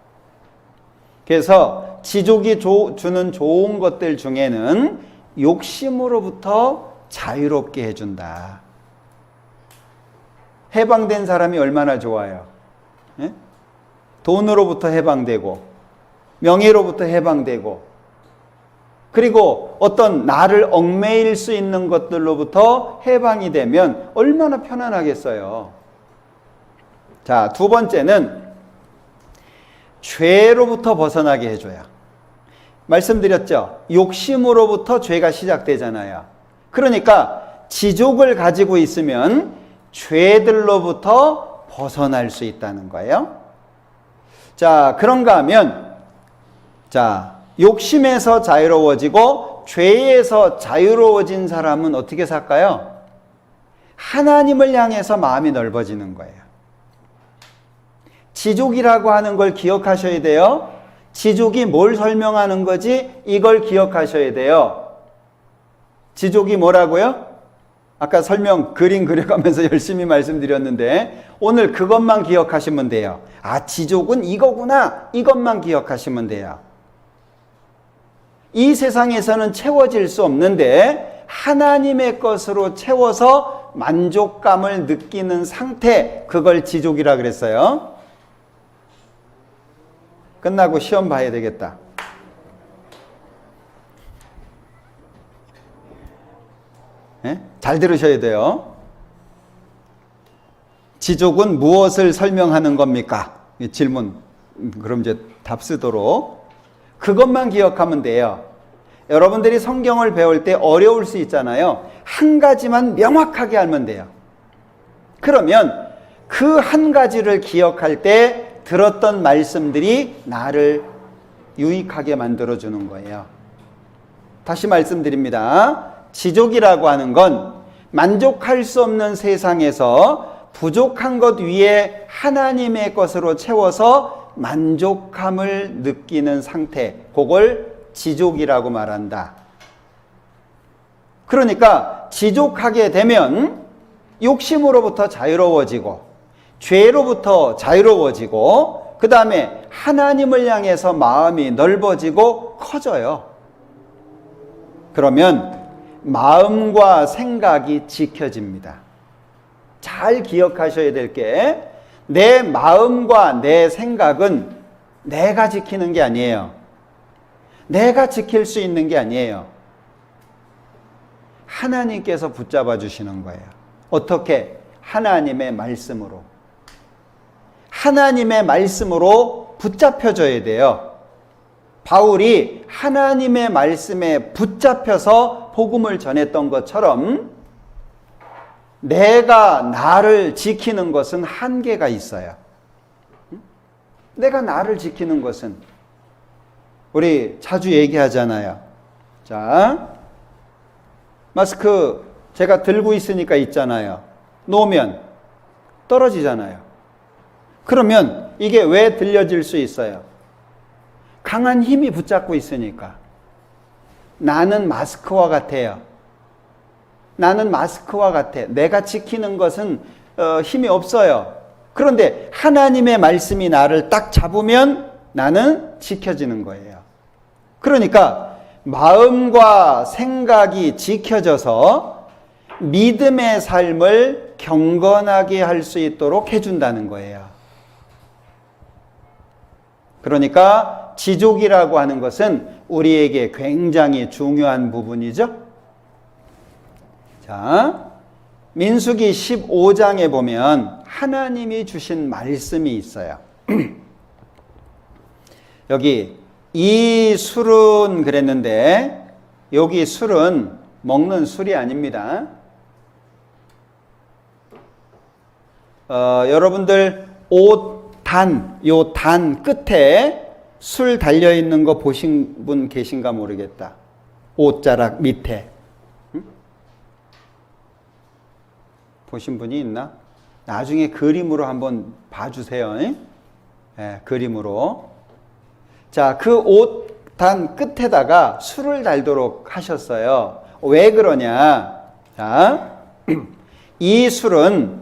그래서 지족이 주는 좋은 것들 중에는 욕심으로부터 자유롭게 해준다. 해방된 사람이 얼마나 좋아요. 예? 돈으로부터 해방되고 명예로부터 해방되고, 그리고 어떤 나를 얽매일 수 있는 것들로부터 해방이 되면 얼마나 편안하겠어요. 자, 두 번째는 죄로부터 벗어나게 해줘요. 말씀드렸죠. 욕심으로부터 죄가 시작되잖아요. 그러니까 지족을 가지고 있으면 죄들로부터 벗어날 수 있다는 거예요. 자, 그런가 하면, 자, 욕심에서 자유로워지고 죄에서 자유로워진 사람은 어떻게 살까요? 하나님을 향해서 마음이 넓어지는 거예요. 지족이라고 하는 걸 기억하셔야 돼요. 지족이 뭘 설명하는 거지? 이걸 기억하셔야 돼요. 지족이 뭐라고요? 아까 그림 그려가면서 열심히 말씀드렸는데 오늘 그것만 기억하시면 돼요. 아, 지족은 이거구나. 이것만 기억하시면 돼요. 이 세상에서는 채워질 수 없는데 하나님의 것으로 채워서 만족감을 느끼는 상태, 그걸 지족이라 그랬어요. 끝나고 시험 봐야 되겠다. 네? 잘 들으셔야 돼요. 지족은 무엇을 설명하는 겁니까? 질문. 그럼 이제 답 쓰도록. 그것만 기억하면 돼요. 여러분들이 성경을 배울 때 어려울 수 있잖아요. 한 가지만 명확하게 알면 돼요. 그러면 그 한 가지를 기억할 때 들었던 말씀들이 나를 유익하게 만들어주는 거예요. 다시 말씀드립니다. 지족이라고 하는 건 만족할 수 없는 세상에서 부족한 것 위에 하나님의 것으로 채워서 만족함을 느끼는 상태, 그걸 지족이라고 말한다. 그러니까 지족하게 되면 욕심으로부터 자유로워지고 죄로부터 자유로워지고 그 다음에 하나님을 향해서 마음이 넓어지고 커져요. 그러면 마음과 생각이 지켜집니다. 잘 기억하셔야 될 게, 내 마음과 내 생각은 내가 지키는 게 아니에요. 내가 지킬 수 있는 게 아니에요. 하나님께서 붙잡아 주시는 거예요. 어떻게? 하나님의 말씀으로. 하나님의 말씀으로 붙잡혀져야 돼요. 바울이 하나님의 말씀에 붙잡혀서 복음을 전했던 것처럼 내가 나를 지키는 것은 한계가 있어요. 내가 나를 지키는 것은, 우리 자주 얘기하잖아요. 자, 마스크 제가 들고 있으니까 있잖아요. 놓으면 떨어지잖아요. 그러면 이게 왜 들려질 수 있어요? 강한 힘이 붙잡고 있으니까. 나는 마스크와 같아요. 나는 마스크와 같아. 내가 지키는 것은 힘이 없어요. 그런데 하나님의 말씀이 나를 딱 잡으면 나는 지켜지는 거예요. 그러니까 마음과 생각이 지켜져서 믿음의 삶을 경건하게 할 수 있도록 해준다는 거예요. 그러니까 지족이라고 하는 것은 우리에게 굉장히 중요한 부분이죠. 자, 민수기 15장에 보면 하나님이 주신 말씀이 있어요. 여기 이 술은 그랬는데 여기 술은 먹는 술이 아닙니다. 여러분들 요 단 끝에 술 달려있는 거 보신 분 계신가 모르겠다. 옷자락 밑에. 보신 분이 있나? 나중에 그림으로 한번 봐주세요. 네, 그림으로. 자, 그 옷 단 끝에다가 술을 달도록 하셨어요. 왜 그러냐? 자, 이 술은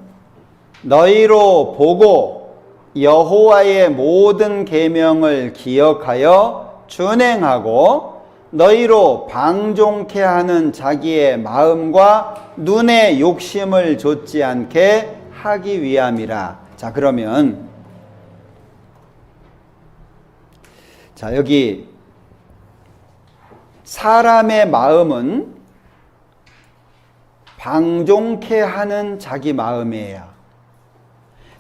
너희로 보고 여호와의 모든 계명을 기억하여 준행하고 너희로 방종케 하는 자기의 마음과 눈의 욕심을 좇지 않게 하기 위함이라. 자, 그러면 자, 여기 사람의 마음은 방종케 하는 자기 마음이에요.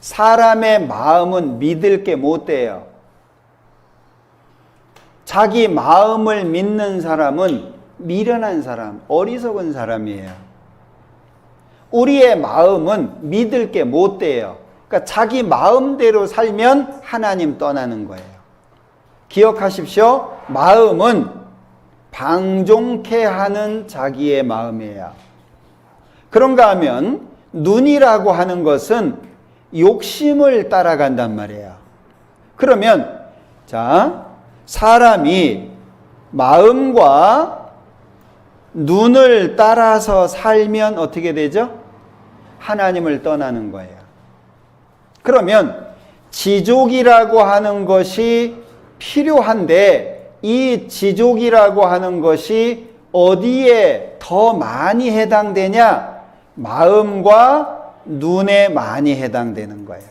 사람의 마음은 믿을 게 못 돼요. 자기 마음을 믿는 사람은 미련한 사람, 어리석은 사람이에요. 우리의 마음은 믿을 게 못 돼요. 그러니까 자기 마음대로 살면 하나님 떠나는 거예요. 기억하십시오. 마음은 방종케 하는 자기의 마음이에요. 그런가 하면 눈이라고 하는 것은 욕심을 따라간단 말이에요. 그러면 자, 사람이 마음과 눈을 따라서 살면 어떻게 되죠? 하나님을 떠나는 거예요. 그러면 지족이라고 하는 것이 필요한데 이 지족이라고 하는 것이 어디에 더 많이 해당되냐? 마음과 눈에 많이 해당되는 거예요.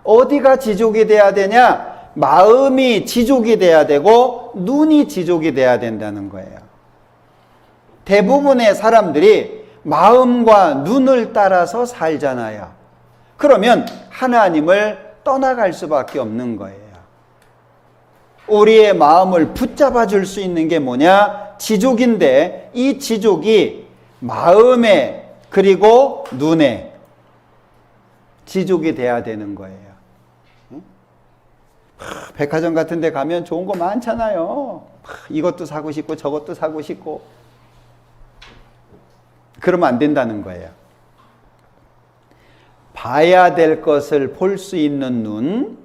어디가 지족이 돼야 되냐? 마음이 지족이 돼야 되고 눈이 지족이 돼야 된다는 거예요. 대부분의 사람들이 마음과 눈을 따라서 살잖아요. 그러면 하나님을 떠나갈 수밖에 없는 거예요. 우리의 마음을 붙잡아 줄 수 있는 게 뭐냐? 지족인데 이 지족이 마음에 그리고 눈에 지족이 돼야 되는 거예요. 백화점 같은 데 가면 좋은 거 많잖아요. 이것도 사고 싶고 저것도 사고 싶고. 그러면 안 된다는 거예요. 봐야 될 것을 볼 수 있는 눈,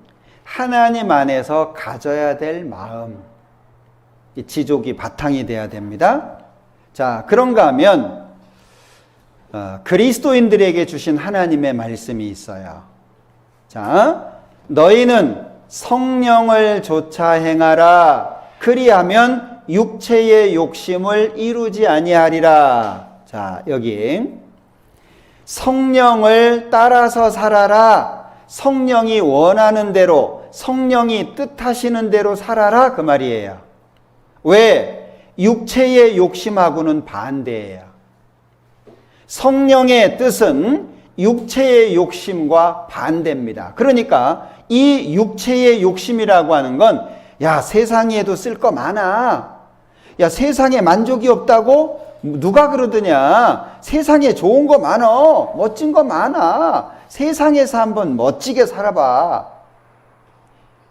하나님 안에서 가져야 될 마음, 이 지족이 바탕이 돼야 됩니다. 자, 그런가 하면 그리스도인들에게 주신 하나님의 말씀이 있어요. 자, 너희는 성령을 좇아 행하라. 그리하면 육체의 욕심을 이루지 아니하리라. 자, 여기 성령을 따라서 살아라. 성령이 원하는 대로, 성령이 뜻하시는 대로 살아라, 그 말이에요. 왜? 육체의 욕심하고는 반대예요. 성령의 뜻은 육체의 욕심과 반대입니다. 그러니까 이 육체의 욕심이라고 하는 건, 야, 세상에도 쓸 거 많아. 야, 세상에 만족이 없다고? 누가 그러더냐? 세상에 좋은 거 많어. 멋진 거 많아. 세상에서 한번 멋지게 살아봐.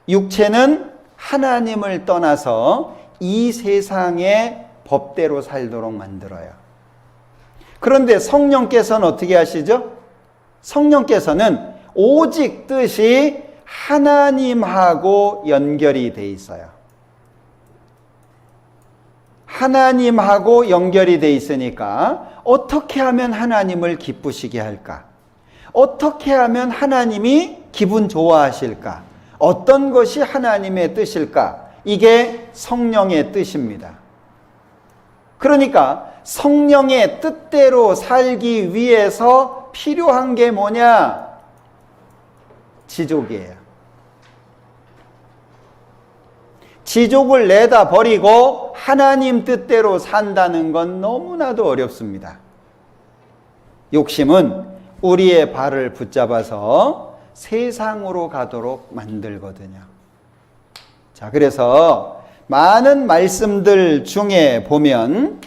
육체는 하나님을 떠나서 이 세상의 법대로 살도록 만들어요. 그런데 성령께서는 어떻게 하시죠? 성령께서는 오직 뜻이 하나님하고 연결이 돼 있어요. 하나님하고 연결이 돼 있으니까 어떻게 하면 하나님을 기쁘시게 할까? 어떻게 하면 하나님이 기분 좋아하실까? 어떤 것이 하나님의 뜻일까? 이게 성령의 뜻입니다. 그러니까 성령의 뜻대로 살기 위해서 필요한 게 뭐냐? 지족이에요. 지족을 내다 버리고 하나님 뜻대로 산다는 건 너무나도 어렵습니다. 욕심은 우리의 발을 붙잡아서 세상으로 가도록 만들거든요. 자, 그래서 많은 말씀들 중에 보면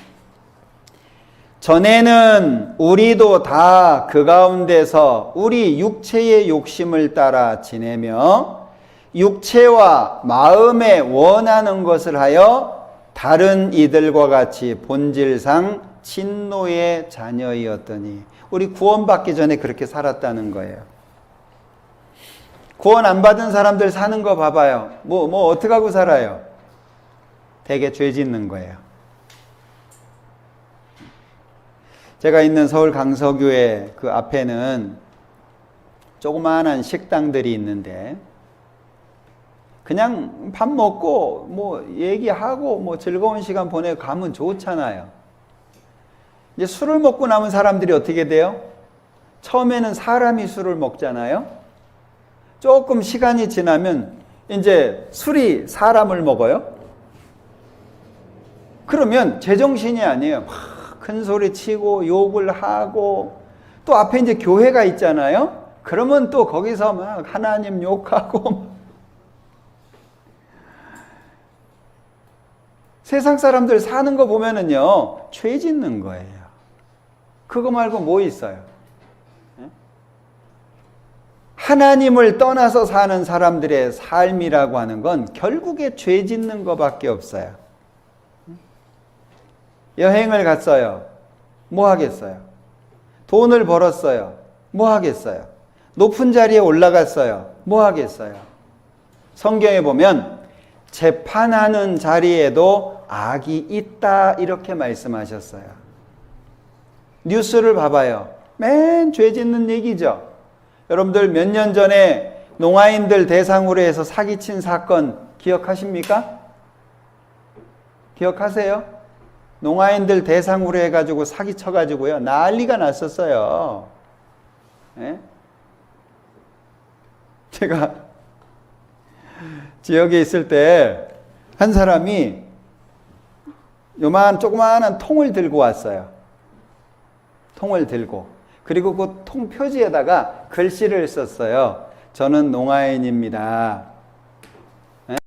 전에는 우리도 다 그 가운데서 우리 육체의 욕심을 따라 지내며 육체와 마음에 원하는 것을 하여 다른 이들과 같이 본질상 진노의 자녀이었더니. 우리 구원받기 전에 그렇게 살았다는 거예요. 구원 안 받은 사람들 사는 거 봐봐요. 어떻게 하고 살아요? 되게 죄 짓는 거예요. 제가 있는 서울 강서교회 그 앞에는 조그마한 식당들이 있는데 그냥 밥 먹고 얘기하고 즐거운 시간 보내고 가면 좋잖아요. 이제 술을 먹고 남은 사람들이 어떻게 돼요? 처음에는 사람이 술을 먹잖아요. 조금 시간이 지나면 이제 술이 사람을 먹어요. 그러면 제정신이 아니에요. 막 큰 소리 치고 욕을 하고 또 앞에 이제 교회가 있잖아요. 그러면 또 거기서 막 하나님 욕하고 세상 사람들 사는 거 보면은요, 죄 짓는 거예요. 그거 말고 뭐 있어요? 하나님을 떠나서 사는 사람들의 삶이라고 하는 건 결국에 죄 짓는 것밖에 없어요. 여행을 갔어요. 뭐 하겠어요? 돈을 벌었어요. 뭐 하겠어요? 높은 자리에 올라갔어요. 뭐 하겠어요? 성경에 보면 재판하는 자리에도 악이 있다 이렇게 말씀하셨어요. 뉴스를 봐봐요. 맨 죄 짓는 얘기죠. 여러분들 몇 년 전에 농아인들 대상으로 해서 사기친 사건 기억하십니까? 기억하세요? 농아인들 대상으로 해가지고 사기쳐가지고요. 난리가 났었어요. 네? 제가 지역에 있을 때 한 사람이 조그마한 통을 들고 왔어요. 통을 들고. 그리고 그 통 표지에다가 글씨를 썼어요. 저는 농아인입니다. 네?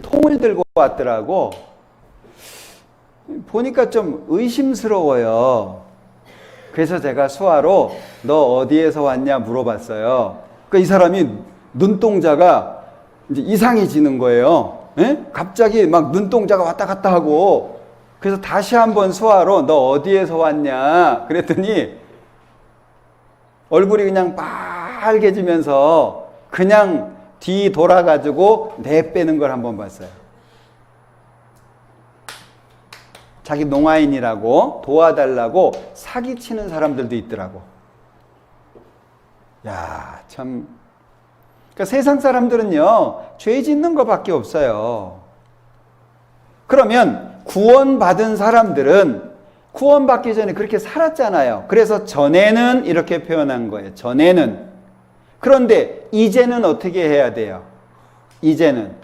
통을 들고 왔더라고. 보니까 좀 의심스러워요. 그래서 제가 수화로 너 어디에서 왔냐 물어봤어요. 그러니까 이 사람이 눈동자가 이제 이상해지는 거예요. 에? 갑자기 막 눈동자가 왔다 갔다 하고. 그래서 다시 한번 수화로 너 어디에서 왔냐 그랬더니 얼굴이 그냥 빨개지면서 그냥 뒤 돌아가지고 내빼는 걸 한번 봤어요. 자기 농아인이라고 도와달라고 사기치는 사람들도 있더라고. 야, 참. 그러니까 세상 사람들은요, 죄 짓는 것밖에 없어요. 그러면 구원받은 사람들은 구원받기 전에 그렇게 살았잖아요. 그래서 전에는 이렇게 표현한 거예요. 전에는. 그런데 이제는 어떻게 해야 돼요? 이제는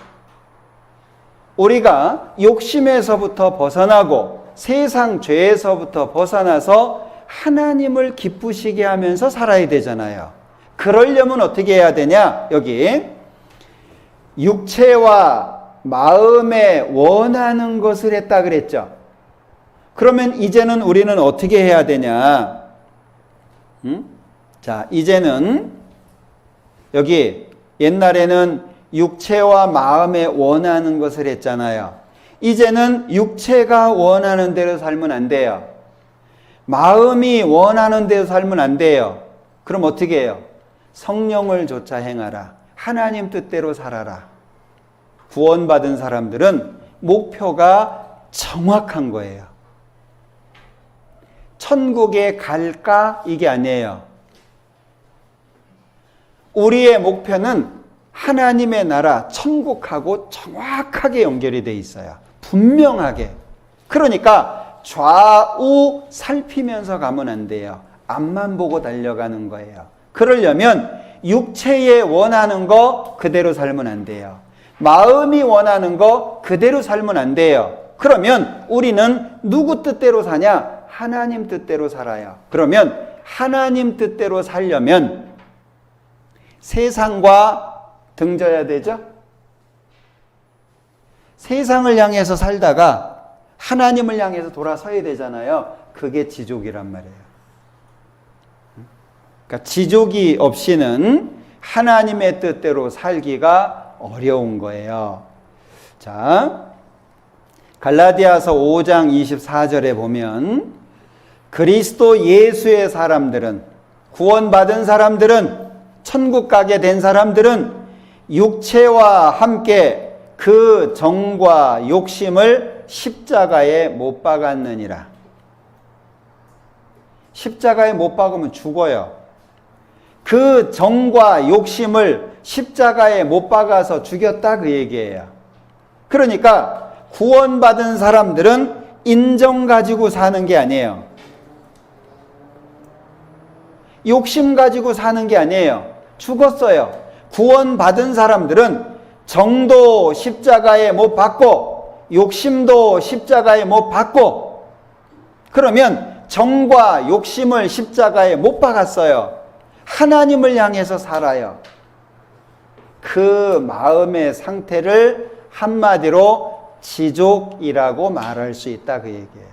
우리가 욕심에서부터 벗어나고 세상 죄에서부터 벗어나서 하나님을 기쁘시게 하면서 살아야 되잖아요. 그러려면 어떻게 해야 되냐? 여기 육체와 마음에 원하는 것을 했다 그랬죠. 그러면 이제는 우리는 어떻게 해야 되냐? 자, 이제는 여기 옛날에는 육체와 마음에 원하는 것을 했잖아요. 이제는 육체가 원하는 대로 살면 안 돼요. 마음이 원하는 대로 살면 안 돼요. 그럼 어떻게 해요? 성령을 좇아 행하라. 하나님 뜻대로 살아라. 구원받은 사람들은 목표가 정확한 거예요. 천국에 갈까? 이게 아니에요. 우리의 목표는 하나님의 나라, 천국하고 정확하게 연결이 돼 있어요. 분명하게. 그러니까 좌우 살피면서 가면 안 돼요. 앞만 보고 달려가는 거예요. 그러려면 육체에 원하는 거 그대로 살면 안 돼요. 마음이 원하는 거 그대로 살면 안 돼요. 그러면 우리는 누구 뜻대로 사냐? 하나님 뜻대로 살아요. 그러면 하나님 뜻대로 살려면 세상과 등져야 되죠? 세상을 향해서 살다가 하나님을 향해서 돌아서야 되잖아요. 그게 지족이란 말이에요. 그러니까 지족이 없이는 하나님의 뜻대로 살기가 어려운 거예요. 자, 갈라디아서 5장 24절에 보면 그리스도 예수의 사람들은, 구원받은 사람들은, 천국 가게 된 사람들은 육체와 함께 그 정과 욕심을 십자가에 못 박았느니라. 십자가에 못 박으면 죽어요. 그 정과 욕심을 십자가에 못 박아서 죽였다 그 얘기예요. 그러니까 구원받은 사람들은 인정 가지고 사는 게 아니에요. 욕심 가지고 사는 게 아니에요. 죽었어요. 구원받은 사람들은 정도 십자가에 못 박고 욕심도 십자가에 못 박고, 그러면 정과 욕심을 십자가에 못 박았어요. 하나님을 향해서 살아요. 그 마음의 상태를 한마디로 지족이라고 말할 수 있다 그 얘기예요.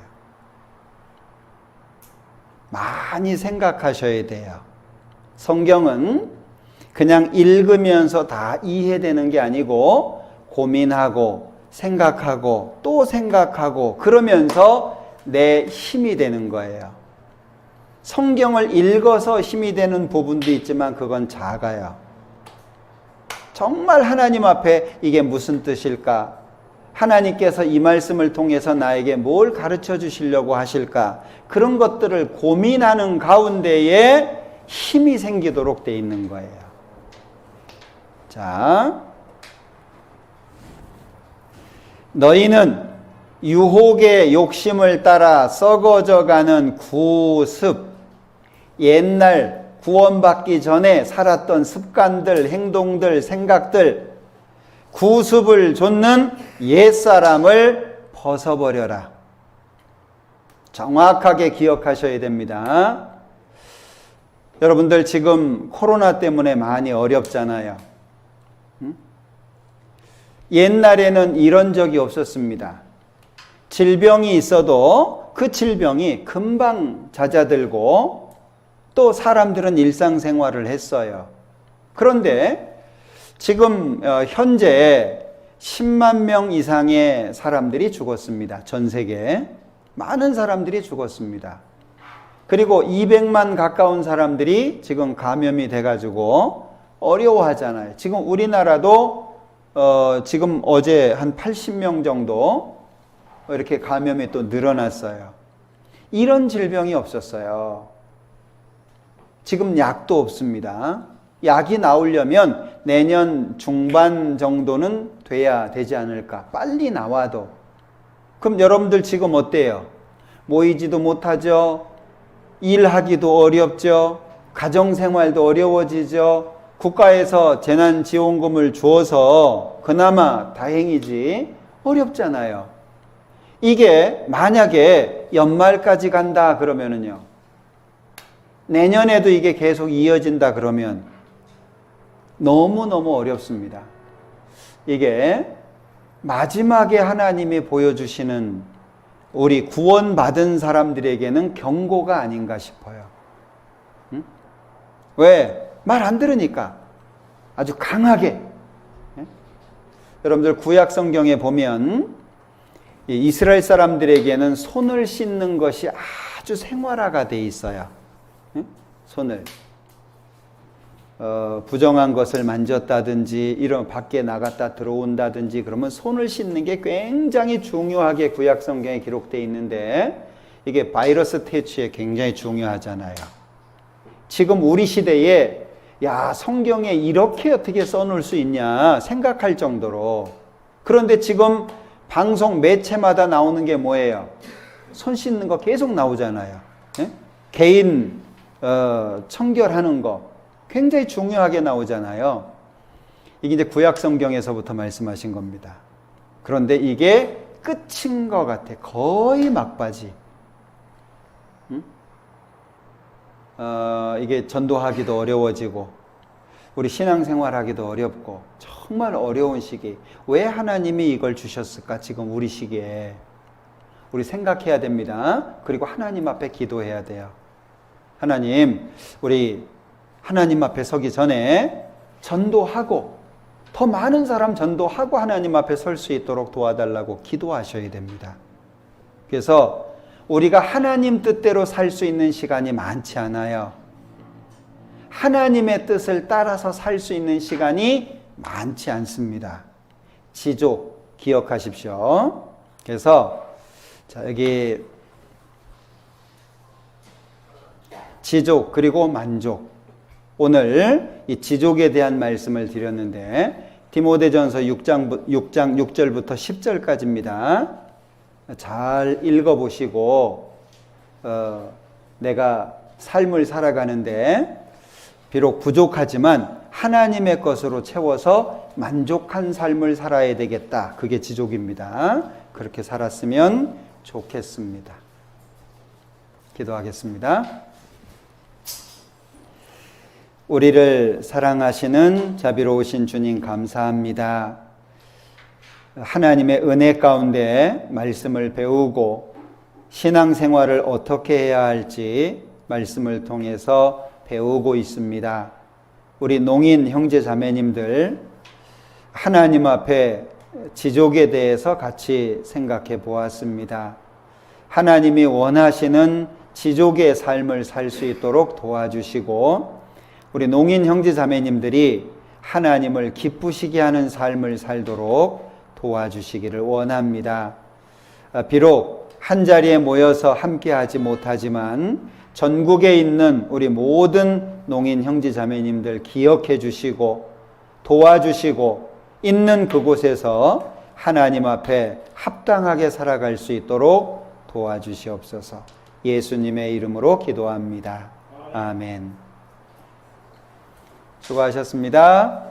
많이 생각하셔야 돼요. 성경은 그냥 읽으면서 다 이해되는 게 아니고 고민하고 생각하고 또 생각하고 그러면서 내 힘이 되는 거예요. 성경을 읽어서 힘이 되는 부분도 있지만 그건 작아요. 정말 하나님 앞에 이게 무슨 뜻일까? 하나님께서 이 말씀을 통해서 나에게 뭘 가르쳐 주시려고 하실까? 그런 것들을 고민하는 가운데에 힘이 생기도록 돼 있는 거예요. 자, 너희는 유혹의 욕심을 따라 썩어져가는 구습, 옛날 구원받기 전에 살았던 습관들, 행동들, 생각들, 구습을 좇는 옛사람을 벗어버려라. 정확하게 기억하셔야 됩니다. 여러분들 지금 코로나 때문에 많이 어렵잖아요. 옛날에는 이런 적이 없었습니다. 질병이 있어도 그 질병이 금방 잦아들고 또 사람들은 일상생활을 했어요. 그런데 지금 현재 10만 명 이상의 사람들이 죽었습니다. 전 세계에 많은 사람들이 죽었습니다. 그리고 200만 가까운 사람들이 지금 감염이 돼가지고 어려워하잖아요. 지금 우리나라도 지금 어제 한 80명 정도 이렇게 감염이 또 늘어났어요. 이런 질병이 없었어요. 지금 약도 없습니다. 약이 나오려면 내년 중반 정도는 돼야 되지 않을까. 빨리 나와도. 그럼 여러분들 지금 어때요? 모이지도 못하죠. 일하기도 어렵죠. 가정생활도 어려워지죠. 국가에서 재난지원금을 주어서 그나마 다행이지 어렵잖아요. 이게 만약에 연말까지 간다 그러면은요, 내년에도 이게 계속 이어진다 그러면 너무너무 어렵습니다. 이게 마지막에 하나님이 보여주시는 우리 구원받은 사람들에게는 경고가 아닌가 싶어요. 응? 왜? 말 안 들으니까 아주 강하게. 여러분들 구약 성경에 보면 이스라엘 사람들에게는 손을 씻는 것이 아주 생활화가 돼 있어요. 손을 부정한 것을 만졌다든지 이런 밖에 나갔다 들어온다든지 그러면 손을 씻는 게 굉장히 중요하게 구약 성경에 기록되어 있는데 이게 바이러스 퇴치에 굉장히 중요하잖아요. 지금 우리 시대에 야, 성경에 이렇게 어떻게 써놓을 수 있냐 생각할 정도로. 그런데 지금 방송 매체마다 나오는 게 뭐예요? 손 씻는 거 계속 나오잖아요. 예? 개인 청결하는 거 굉장히 중요하게 나오잖아요. 이게 이제 구약 성경에서부터 말씀하신 겁니다. 그런데 이게 끝인 것 같아. 거의 막바지. 이게 전도하기도 어려워지고 우리 신앙생활하기도 어렵고 정말 어려운 시기. 왜 하나님이 이걸 주셨을까? 지금 우리 시기에 우리 생각해야 됩니다. 그리고 하나님 앞에 기도해야 돼요. 하나님, 우리 하나님 앞에 서기 전에 전도하고 더 많은 사람 전도하고 하나님 앞에 설 수 있도록 도와달라고 기도하셔야 됩니다. 그래서 우리가 하나님 뜻대로 살 수 있는 시간이 많지 않아요. 하나님의 뜻을 따라서 살 수 있는 시간이 많지 않습니다. 지족 기억하십시오. 그래서 자, 여기 지족 그리고 만족. 오늘 이 지족에 대한 말씀을 드렸는데 디모데전서 6절부터 10절까지입니다. 잘 읽어보시고 내가 삶을 살아가는데 비록 부족하지만 하나님의 것으로 채워서 만족한 삶을 살아야 되겠다. 그게 지족입니다. 그렇게 살았으면 좋겠습니다. 기도하겠습니다. 우리를 사랑하시는 자비로우신 주님 감사합니다. 하나님의 은혜 가운데 말씀을 배우고 신앙생활을 어떻게 해야 할지 말씀을 통해서 배우고 있습니다. 우리 농인 형제 자매님들 하나님 앞에 지족에 대해서 같이 생각해 보았습니다. 하나님이 원하시는 지족의 삶을 살 수 있도록 도와주시고 우리 농인 형제 자매님들이 하나님을 기쁘시게 하는 삶을 살도록 도와주시기를 원합니다. 비록 한자리에 모여서 함께하지 못하지만 전국에 있는 우리 모든 농인 형제 자매님들 기억해 주시고 도와주시고 있는 그곳에서 하나님 앞에 합당하게 살아갈 수 있도록 도와주시옵소서. 예수님의 이름으로 기도합니다. 아멘. 수고하셨습니다.